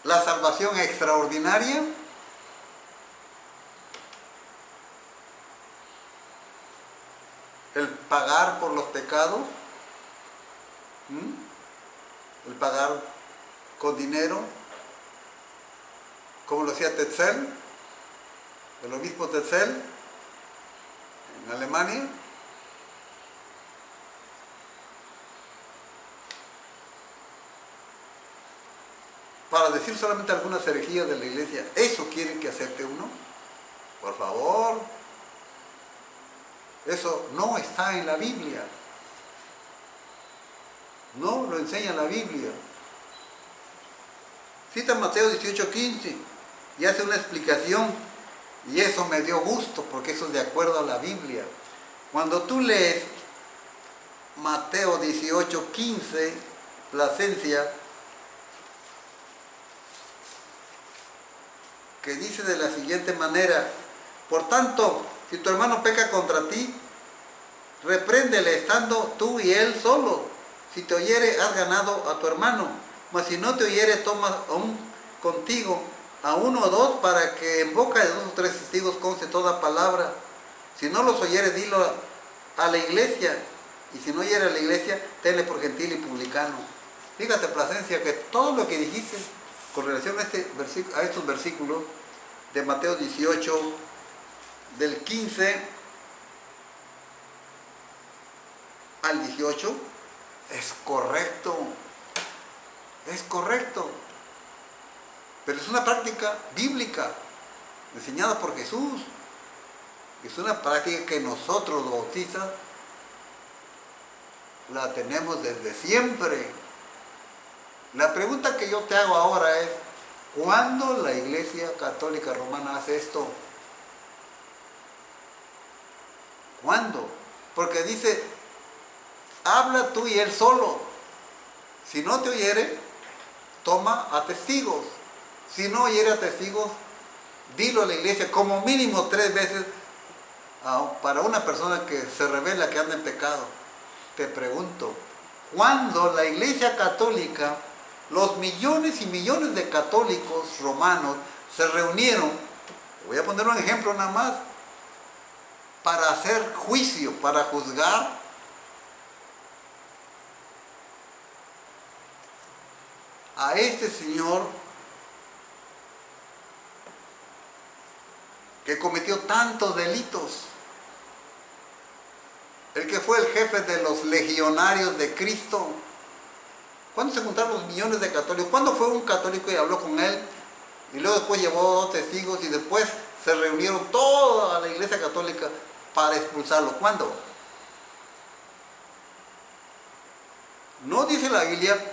la salvación extraordinaria, el pagar por los pecados, el pagar con dinero, como lo hacía Tetzel, el obispo Tetzel, en Alemania. Para decir solamente algunas herejías de la iglesia. ¿Eso quiere que acepte uno? Por favor. Eso no está en la Biblia. No lo enseña la Biblia. Cita Mateo 18:15 y hace una explicación, y eso me dio gusto porque eso es de acuerdo a la Biblia. Cuando tú lees Mateo 18:15, Plasencia, que dice de la siguiente manera: por tanto, si tu hermano peca contra ti, repréndele estando tú y él solo. Si te oyere, has ganado a tu hermano. Mas si no te oyere, toma aún contigo a uno o dos, para que en boca de 2 o 3 testigos conste toda palabra. Si no los oyere, dilo a la iglesia. Y si no oyere a la iglesia, tenle por gentil y publicano. Fíjate, Plasencia, que todo lo que dijiste con relación a estos versículos de Mateo 18, del 15 al 18, es correcto. Es correcto. Pero es una práctica bíblica. enseñada por Jesús. Es una práctica que nosotros los bautistas la tenemos desde siempre. La pregunta que yo te hago ahora es, ¿cuándo la Iglesia Católica Romana hace esto? ¿Cuándo? Porque dice, habla tú y él solo. Si no te oyere, toma a testigos. Si no oyere a testigos, dilo a la iglesia como mínimo 3 veces para una persona que se revela que anda en pecado. Te pregunto, ¿cuándo la Iglesia Católica, los millones y millones de católicos romanos se reunieron, voy a poner un ejemplo nada más, para hacer juicio, para juzgar a este señor que cometió tantos delitos? El que fue el jefe de los legionarios de Cristo. ¿Cuándo se juntaron los millones de católicos? ¿Cuándo fue un católico y habló con él? Y luego después llevó 2 testigos y después se reunieron toda la Iglesia Católica para expulsarlo. ¿Cuándo? No dice la Biblia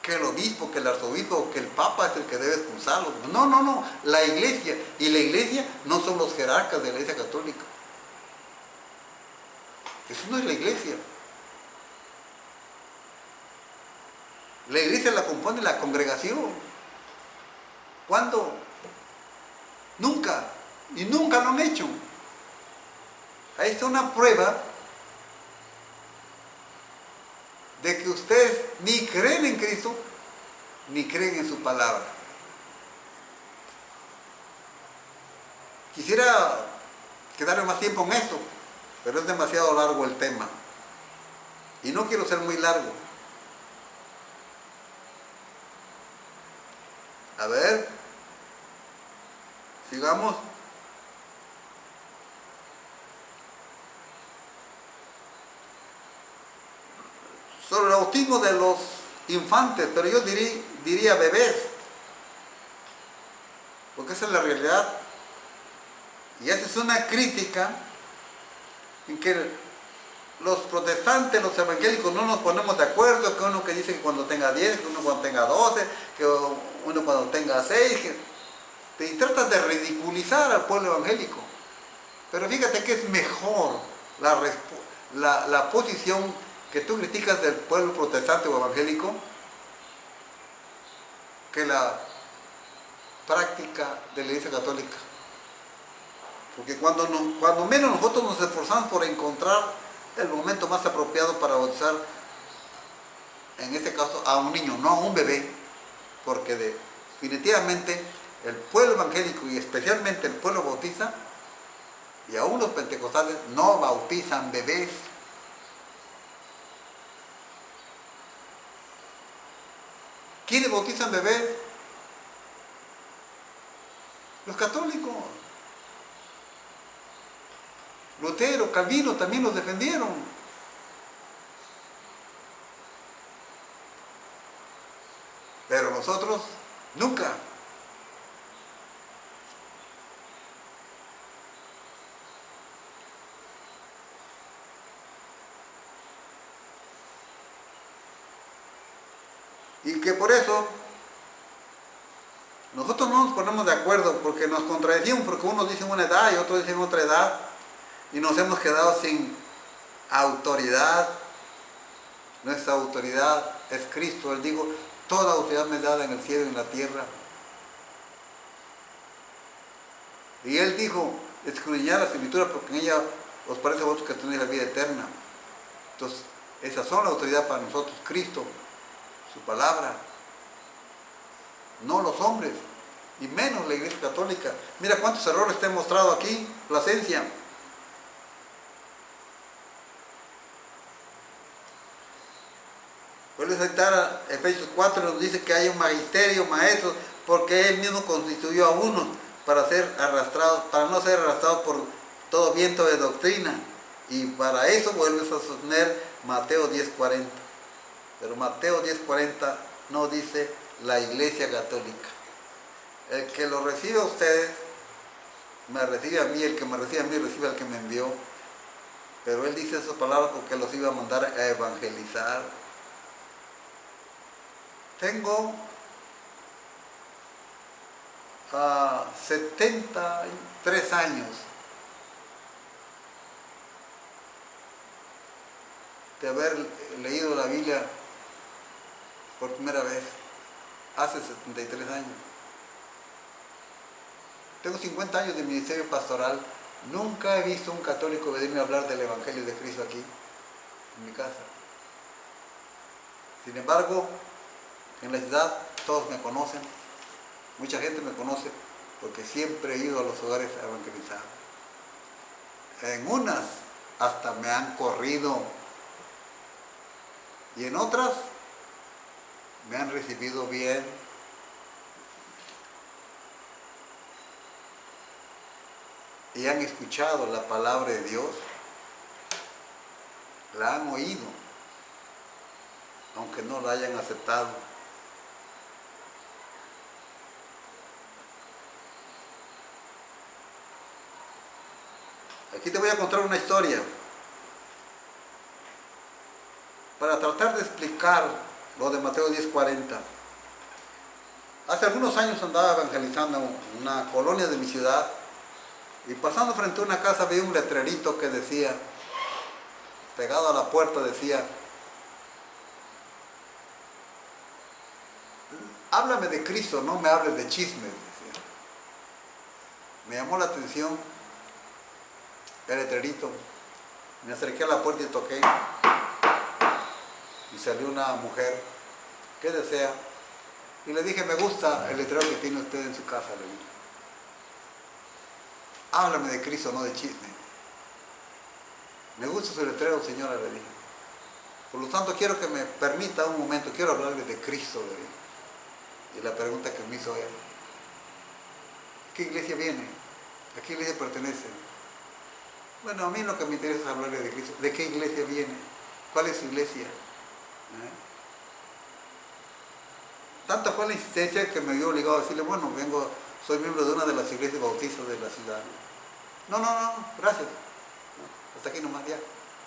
que el obispo, que el arzobispo, que el papa es el que debe expulsarlo. No, no, no. La Iglesia. Y la Iglesia no son los jerarcas de la Iglesia Católica. Eso no es la Iglesia. La Iglesia la compone la congregación. ¿Cuándo? Nunca. Y nunca lo han hecho. Ahí está una prueba de que ustedes ni creen en Cristo, ni creen en su palabra. Quisiera quedarme más tiempo en esto, pero es demasiado largo el tema. Y no quiero ser muy largo. A ver, sigamos. Sobre el bautismo de los infantes, pero yo diría bebés, porque esa es la realidad. Y esa es una crítica en que los protestantes, los evangélicos no nos ponemos de acuerdo, que uno que dice que cuando tenga 10, que uno cuando tenga 12, que uno cuando tenga 6, y tratas de ridiculizar al pueblo evangélico. Pero fíjate que es mejor la posición que tú criticas del pueblo protestante o evangélico que la práctica de la Iglesia Católica. Porque cuando menos nosotros nos esforzamos por encontrar el momento más apropiado para bautizar, en este caso a un niño, no a un bebé, porque definitivamente el pueblo evangélico y especialmente el pueblo bautista, y aún los pentecostales no bautizan bebés. ¿Quiénes bautizan bebés? Los católicos. Lutero, Calvino también los defendieron. Pero nosotros nunca. Y que por eso nosotros no nos ponemos de acuerdo, porque nos contradecimos, porque unos dicen una edad y otros dicen otra edad, y nos hemos quedado sin autoridad. Nuestra autoridad es Cristo. Él dijo, toda autoridad me es dada en el cielo y en la tierra. Y Él dijo, escudriñad las escrituras porque en ella os parece a vosotros que tenéis la vida eterna. Entonces, esas son la autoridad para nosotros, Cristo, su palabra, no los hombres, y menos la Iglesia Católica. Mira cuántos errores te he mostrado aquí, Plasencia. Vuelve a citar a Efesios 4, nos dice que hay un magisterio, maestros, porque Él mismo constituyó a unos para ser arrastrados, para no ser arrastrados por todo viento de doctrina. Y para eso vuelves a sostener Mateo 10:40. Pero Mateo 10:40 no dice la Iglesia Católica. El que lo recibe a ustedes, me recibe a mí, el que me recibe a mí, recibe al que me envió. Pero él dice esas palabras porque los iba a mandar a evangelizar. Tengo 73 años de haber leído la Biblia por primera vez, hace 73 años. Tengo 50 años de ministerio pastoral. Nunca he visto un católico venirme a hablar del Evangelio de Cristo aquí, en mi casa. Sin embargo, en la ciudad todos me conocen, mucha gente me conoce, porque siempre he ido a los hogares a evangelizar. En unas hasta me han corrido, y en otras me han recibido bien. Y han escuchado la palabra de Dios, la han oído, aunque no la hayan aceptado. Aquí te voy a contar una historia para tratar de explicar lo de Mateo 10:40. Hace algunos años andaba evangelizando en una colonia de mi ciudad, y pasando frente a una casa vi un letrerito que decía, pegado a la puerta decía, háblame de Cristo, no me hables de chismes, decía. Me llamó la atención el letrerito. Me acerqué a la puerta y toqué, y salió una mujer. ¿Qué desea? Y le dije, me gusta el letrero que tiene usted en su casa, le dije. Háblame de Cristo, no de chisme. Me gusta su letrero, señora, le dije. Por lo tanto, quiero que me permita un momento, quiero hablarle de Cristo, le dije. Y la pregunta que me hizo él, ¿a qué iglesia viene? ¿A qué iglesia pertenece? Bueno, a mí lo que me interesa es hablarle de Cristo. ¿De qué iglesia viene? ¿Cuál es su iglesia? Tanta fue la insistencia que me vio obligado a decirle, bueno, soy miembro de una de las iglesias bautistas de la ciudad. No, gracias. No, hasta aquí nomás ya.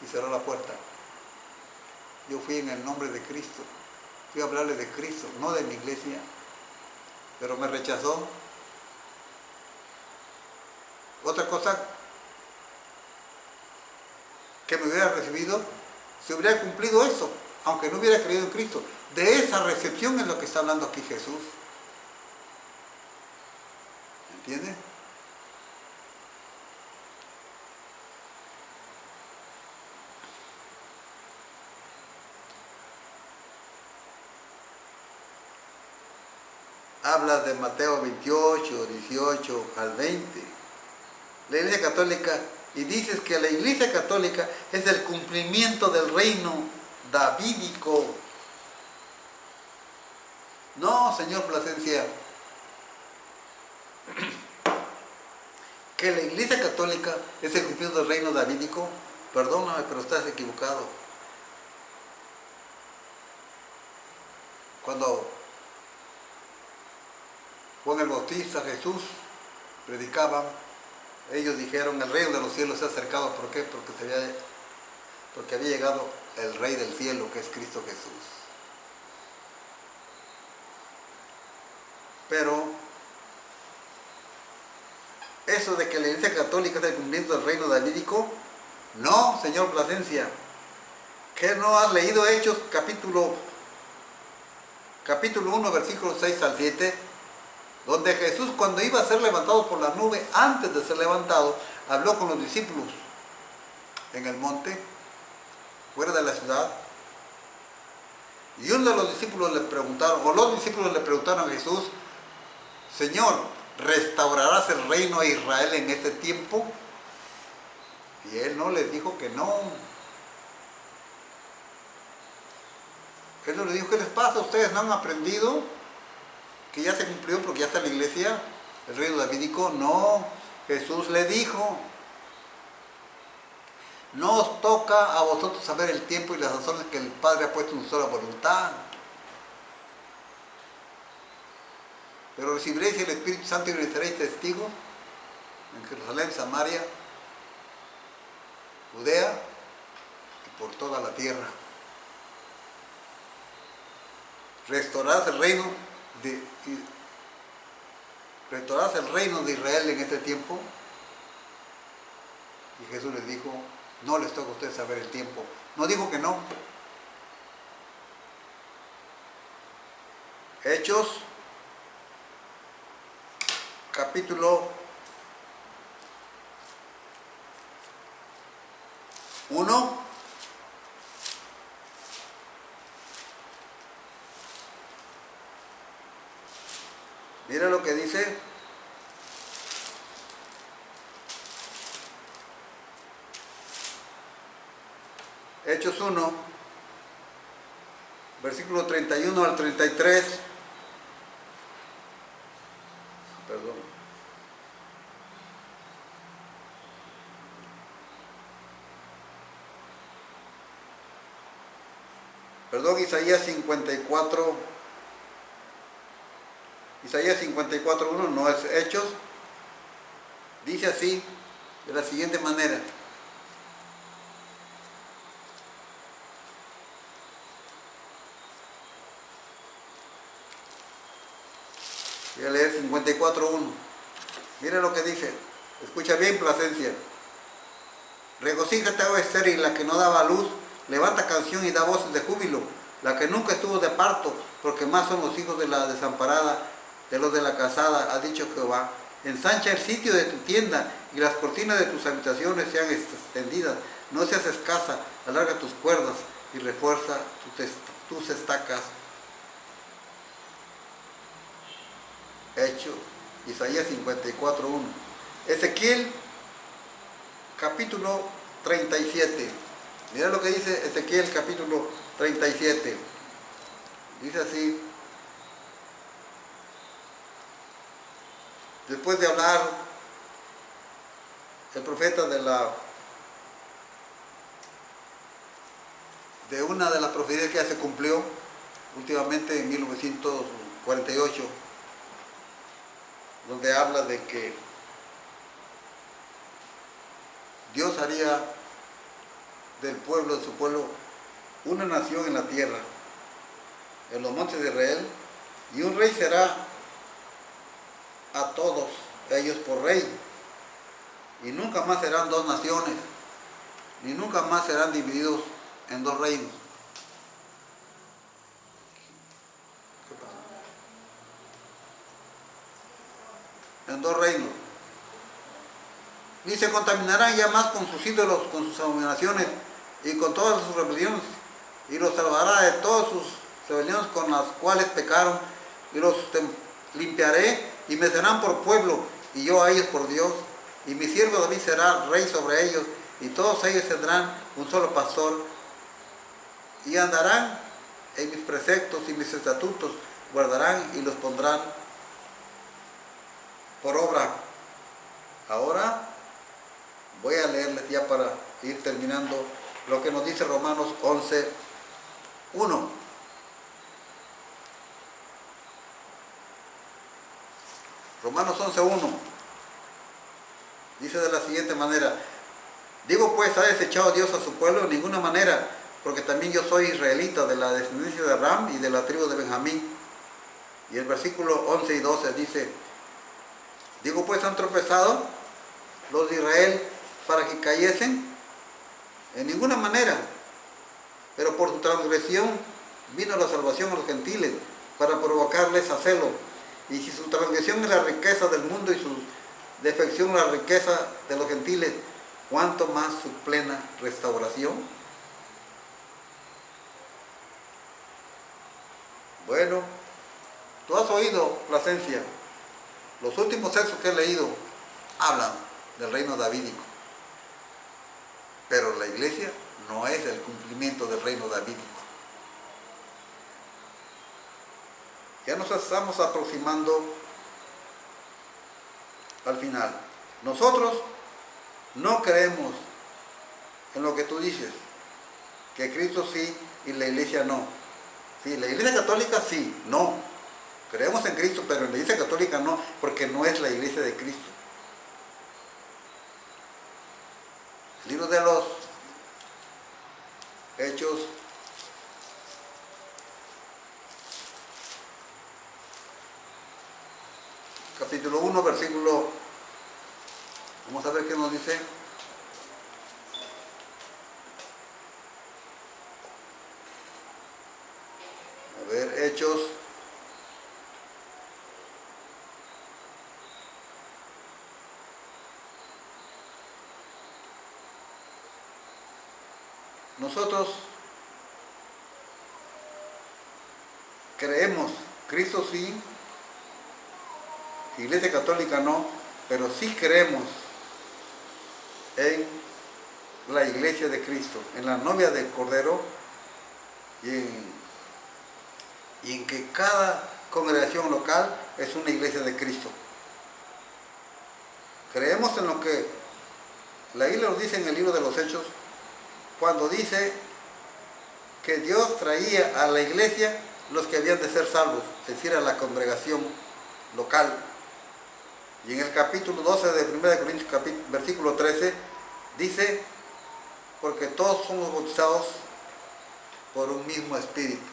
Y cerró la puerta. Yo fui en el nombre de Cristo. Fui a hablarle de Cristo, no de mi iglesia. Pero me rechazó. Otra cosa que me hubiera recibido, se hubiera cumplido eso, aunque no hubiera creído en Cristo. De esa recepción es lo que está hablando aquí Jesús. ¿Entiende? Habla de Mateo 28, 18 al 20. La Iglesia Católica, y dices que la Iglesia Católica es el cumplimiento del reino davídico. No, señor Plasencia, que la Iglesia Católica es el cumplimiento del reino davídico, perdóname, pero estás equivocado. Cuando Juan el Bautista, Jesús, predicaban, ellos dijeron, el reino de los cielos se ha acercado. ¿Por qué? Porque había llegado el Rey del cielo, que es Cristo Jesús. Pero eso de que la Iglesia Católica es el cumplimiento del reino davídico, no, señor Plasencia. ¿Qué no has leído Hechos capítulo 1, versículos 6 al 7? Donde Jesús, cuando iba a ser levantado por la nube, antes de ser levantado, habló con los discípulos en el monte, fuera de la ciudad. Y uno de los discípulos le preguntaron, o los discípulos le preguntaron a Jesús, Señor, ¿restaurarás el reino a Israel en este tiempo? Y él no les dijo que no. Él no les dijo, ¿qué les pasa? ¿Ustedes no han aprendido que ya se cumplió porque ya está en la iglesia el reino davídico? No, Jesús le dijo, no os toca a vosotros saber el tiempo y las razones que el Padre ha puesto en su sola voluntad. pero recibiréis el Espíritu Santo y me seréis testigos en Jerusalén, Samaria, Judea y por toda la tierra. Restaurarás el reino de Israel en este tiempo. Y Jesús les dijo, no les toca a ustedes saber el tiempo. No dijo que no. Hechos, capítulo 1. Mira lo que dice. Hechos 1, versículo 31 al 33. Perdón. Perdón, Isaías 54. Isaías 54:1, no es Hechos. Dice así, de la siguiente manera. Voy a leer 54:1. Mira lo que dice. Escucha bien, Plasencia. Regocíjate, oh estéril, la que no daba luz. Levanta canción y da voces de júbilo. La que nunca estuvo de parto, porque más son los hijos de la desamparada de los de la casada, ha dicho Jehová. Ensancha el sitio de tu tienda y las cortinas de tus habitaciones sean extendidas. No seas escasa, alarga tus cuerdas y refuerza tus estacas. Hecho, Isaías 54:1. Ezequiel, capítulo 37. Mira lo que dice Ezequiel, capítulo 37. Dice así. Después de hablar el profeta de una de las profecías que ya se cumplió últimamente en 1948, donde habla de que Dios haría del pueblo, de su pueblo, una nación en la tierra, en los montes de Israel, y un rey será a todos ellos por rey, y nunca más serán dos naciones, ni nunca más serán divididos en dos reinos. ¿Qué pasa? En dos reinos. Ni se contaminarán ya más con sus ídolos, con sus abominaciones y con todas sus rebeliones, y los salvará de todas sus rebeliones con las cuales pecaron, y los limpiaré y me serán por pueblo, y yo a ellos por Dios, y mi siervo David será rey sobre ellos, y todos ellos tendrán un solo pastor, y andarán en mis preceptos y mis estatutos, guardarán y los pondrán por obra. Ahora voy a leerles ya para ir terminando lo que nos dice Romanos 11:1. Romanos 11:1 dice de la siguiente manera: digo pues, ¿ha desechado Dios a su pueblo? En ninguna manera, porque también yo soy israelita, de la descendencia de Abraham y de la tribu de Benjamín. Y el versículo 11 y 12 dice: digo pues, ¿han tropezado los de Israel para que cayesen? En ninguna manera, pero por su transgresión vino la salvación a los gentiles, para provocarles a celo. Y si su transgresión es la riqueza del mundo y su defección la riqueza de los gentiles, ¿cuánto más su plena restauración? Bueno, tú has oído, Plasencia, los últimos textos que he leído hablan del reino davídico, pero la iglesia no es el cumplimiento del reino davídico. Ya nos estamos aproximando al final. Nosotros no creemos en lo que tú dices, que Cristo sí y la iglesia no. Sí, la iglesia católica sí, no. Creemos en Cristo, pero en la Iglesia Católica no, porque no es la Iglesia de Cristo. El libro de los Hechos, capítulo 1, versículo, vamos a ver qué nos dice. A ver, Hechos. Nosotros creemos, Cristo sí, Iglesia Católica no, pero sí creemos en la Iglesia de Cristo, en la novia del Cordero y en que cada congregación local es una iglesia de Cristo. Creemos en lo que la Biblia nos dice en el libro de los Hechos, cuando dice que Dios traía a la iglesia los que habían de ser salvos, es decir, a la congregación local. Y en el capítulo 12 de 1 Corintios, versículo 13, dice, porque todos somos bautizados por un mismo espíritu.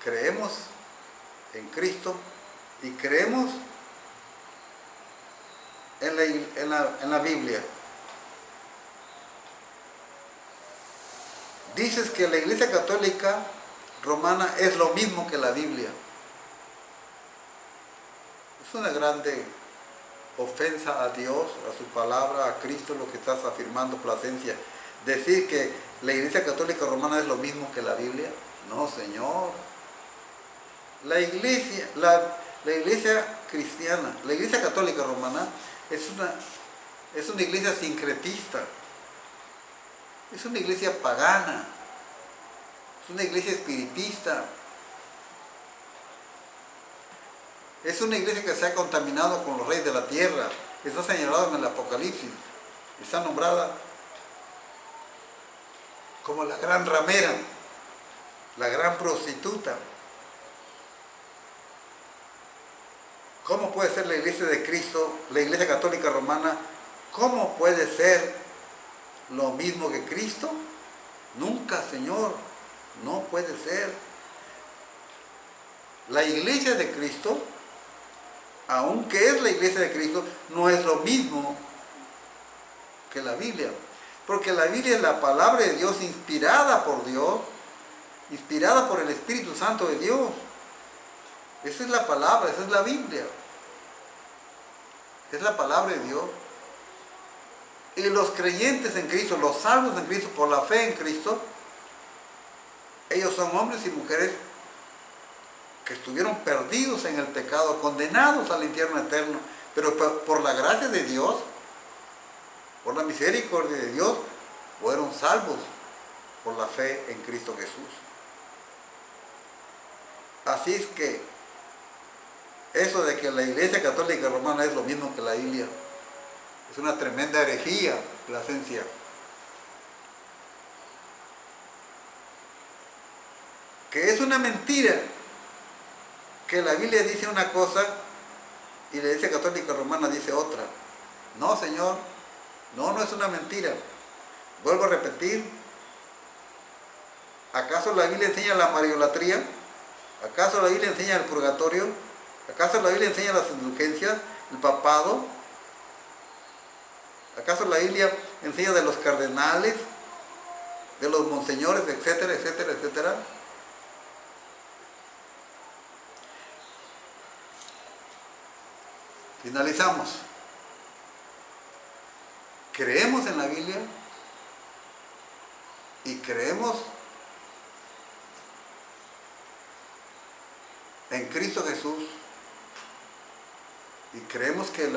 Creemos en Cristo y creemos en la Biblia. Dices que la Iglesia Católica Romana es lo mismo que la Biblia. Es una grande ofensa a Dios, a su palabra, a Cristo, lo que estás afirmando, Plasencia. Decir que la Iglesia Católica Romana es lo mismo que la Biblia. No, Señor. La Iglesia cristiana, la Iglesia Católica Romana es una iglesia sincretista. Es una iglesia pagana, es una iglesia espiritista, es una iglesia que se ha contaminado con los reyes de la tierra, está señalado en el Apocalipsis, está nombrada como la gran ramera, la gran prostituta. ¿Cómo puede ser la iglesia de Cristo, la Iglesia Católica Romana, cómo puede ser lo mismo que Cristo? Nunca, Señor, no puede ser. La iglesia de Cristo, aunque es la iglesia de Cristo, no es lo mismo que la Biblia. Porque la Biblia es la palabra de Dios inspirada por Dios, inspirada por el Espíritu Santo de Dios. Esa es la palabra, esa es la Biblia. Es la palabra de Dios. Y los creyentes en Cristo, los salvos en Cristo, por la fe en Cristo, ellos son hombres y mujeres que estuvieron perdidos en el pecado, condenados al infierno eterno, pero por la gracia de Dios, por la misericordia de Dios, fueron salvos por la fe en Cristo Jesús. Así es que eso de que la Iglesia Católica Romana es lo mismo que la Biblia es una tremenda herejía, Plasencia. Que es una mentira que la Biblia dice una cosa y la Iglesia Católica Romana dice otra. No, Señor, no es una mentira. Vuelvo a repetir, ¿acaso la Biblia enseña la mariolatría? ¿Acaso la Biblia enseña el purgatorio? ¿Acaso la Biblia enseña las indulgencias, el papado? ¿Acaso la Biblia enseña de los cardenales, de los monseñores, etcétera, etcétera, etcétera? Finalizamos. Creemos en la Biblia y creemos en Cristo Jesús y creemos que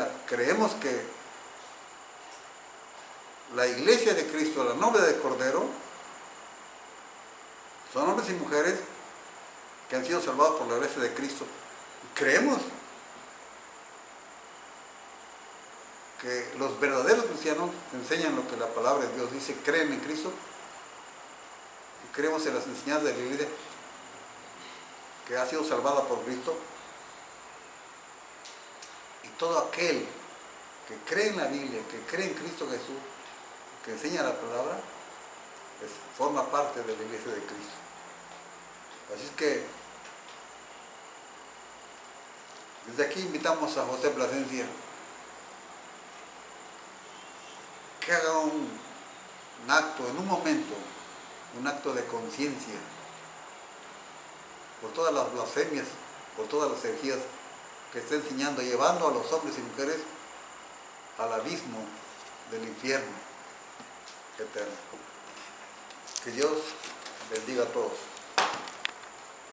la iglesia de Cristo, la novia del Cordero, son hombres y mujeres que han sido salvados por la gracia de Cristo. Y creemos que los verdaderos cristianos enseñan lo que la palabra de Dios dice, creen en Cristo y creemos en las enseñanzas de la iglesia que ha sido salvada por Cristo, y todo aquel que cree en la Biblia, que cree en Cristo Jesús, que enseña la palabra, forma parte de la iglesia de Cristo. Así es que desde aquí invitamos a José Plasencia que haga un acto, en un momento, un acto de conciencia por todas las blasfemias, por todas las herejías que está enseñando, llevando a los hombres y mujeres al abismo del infierno eterno. Que Dios bendiga a todos.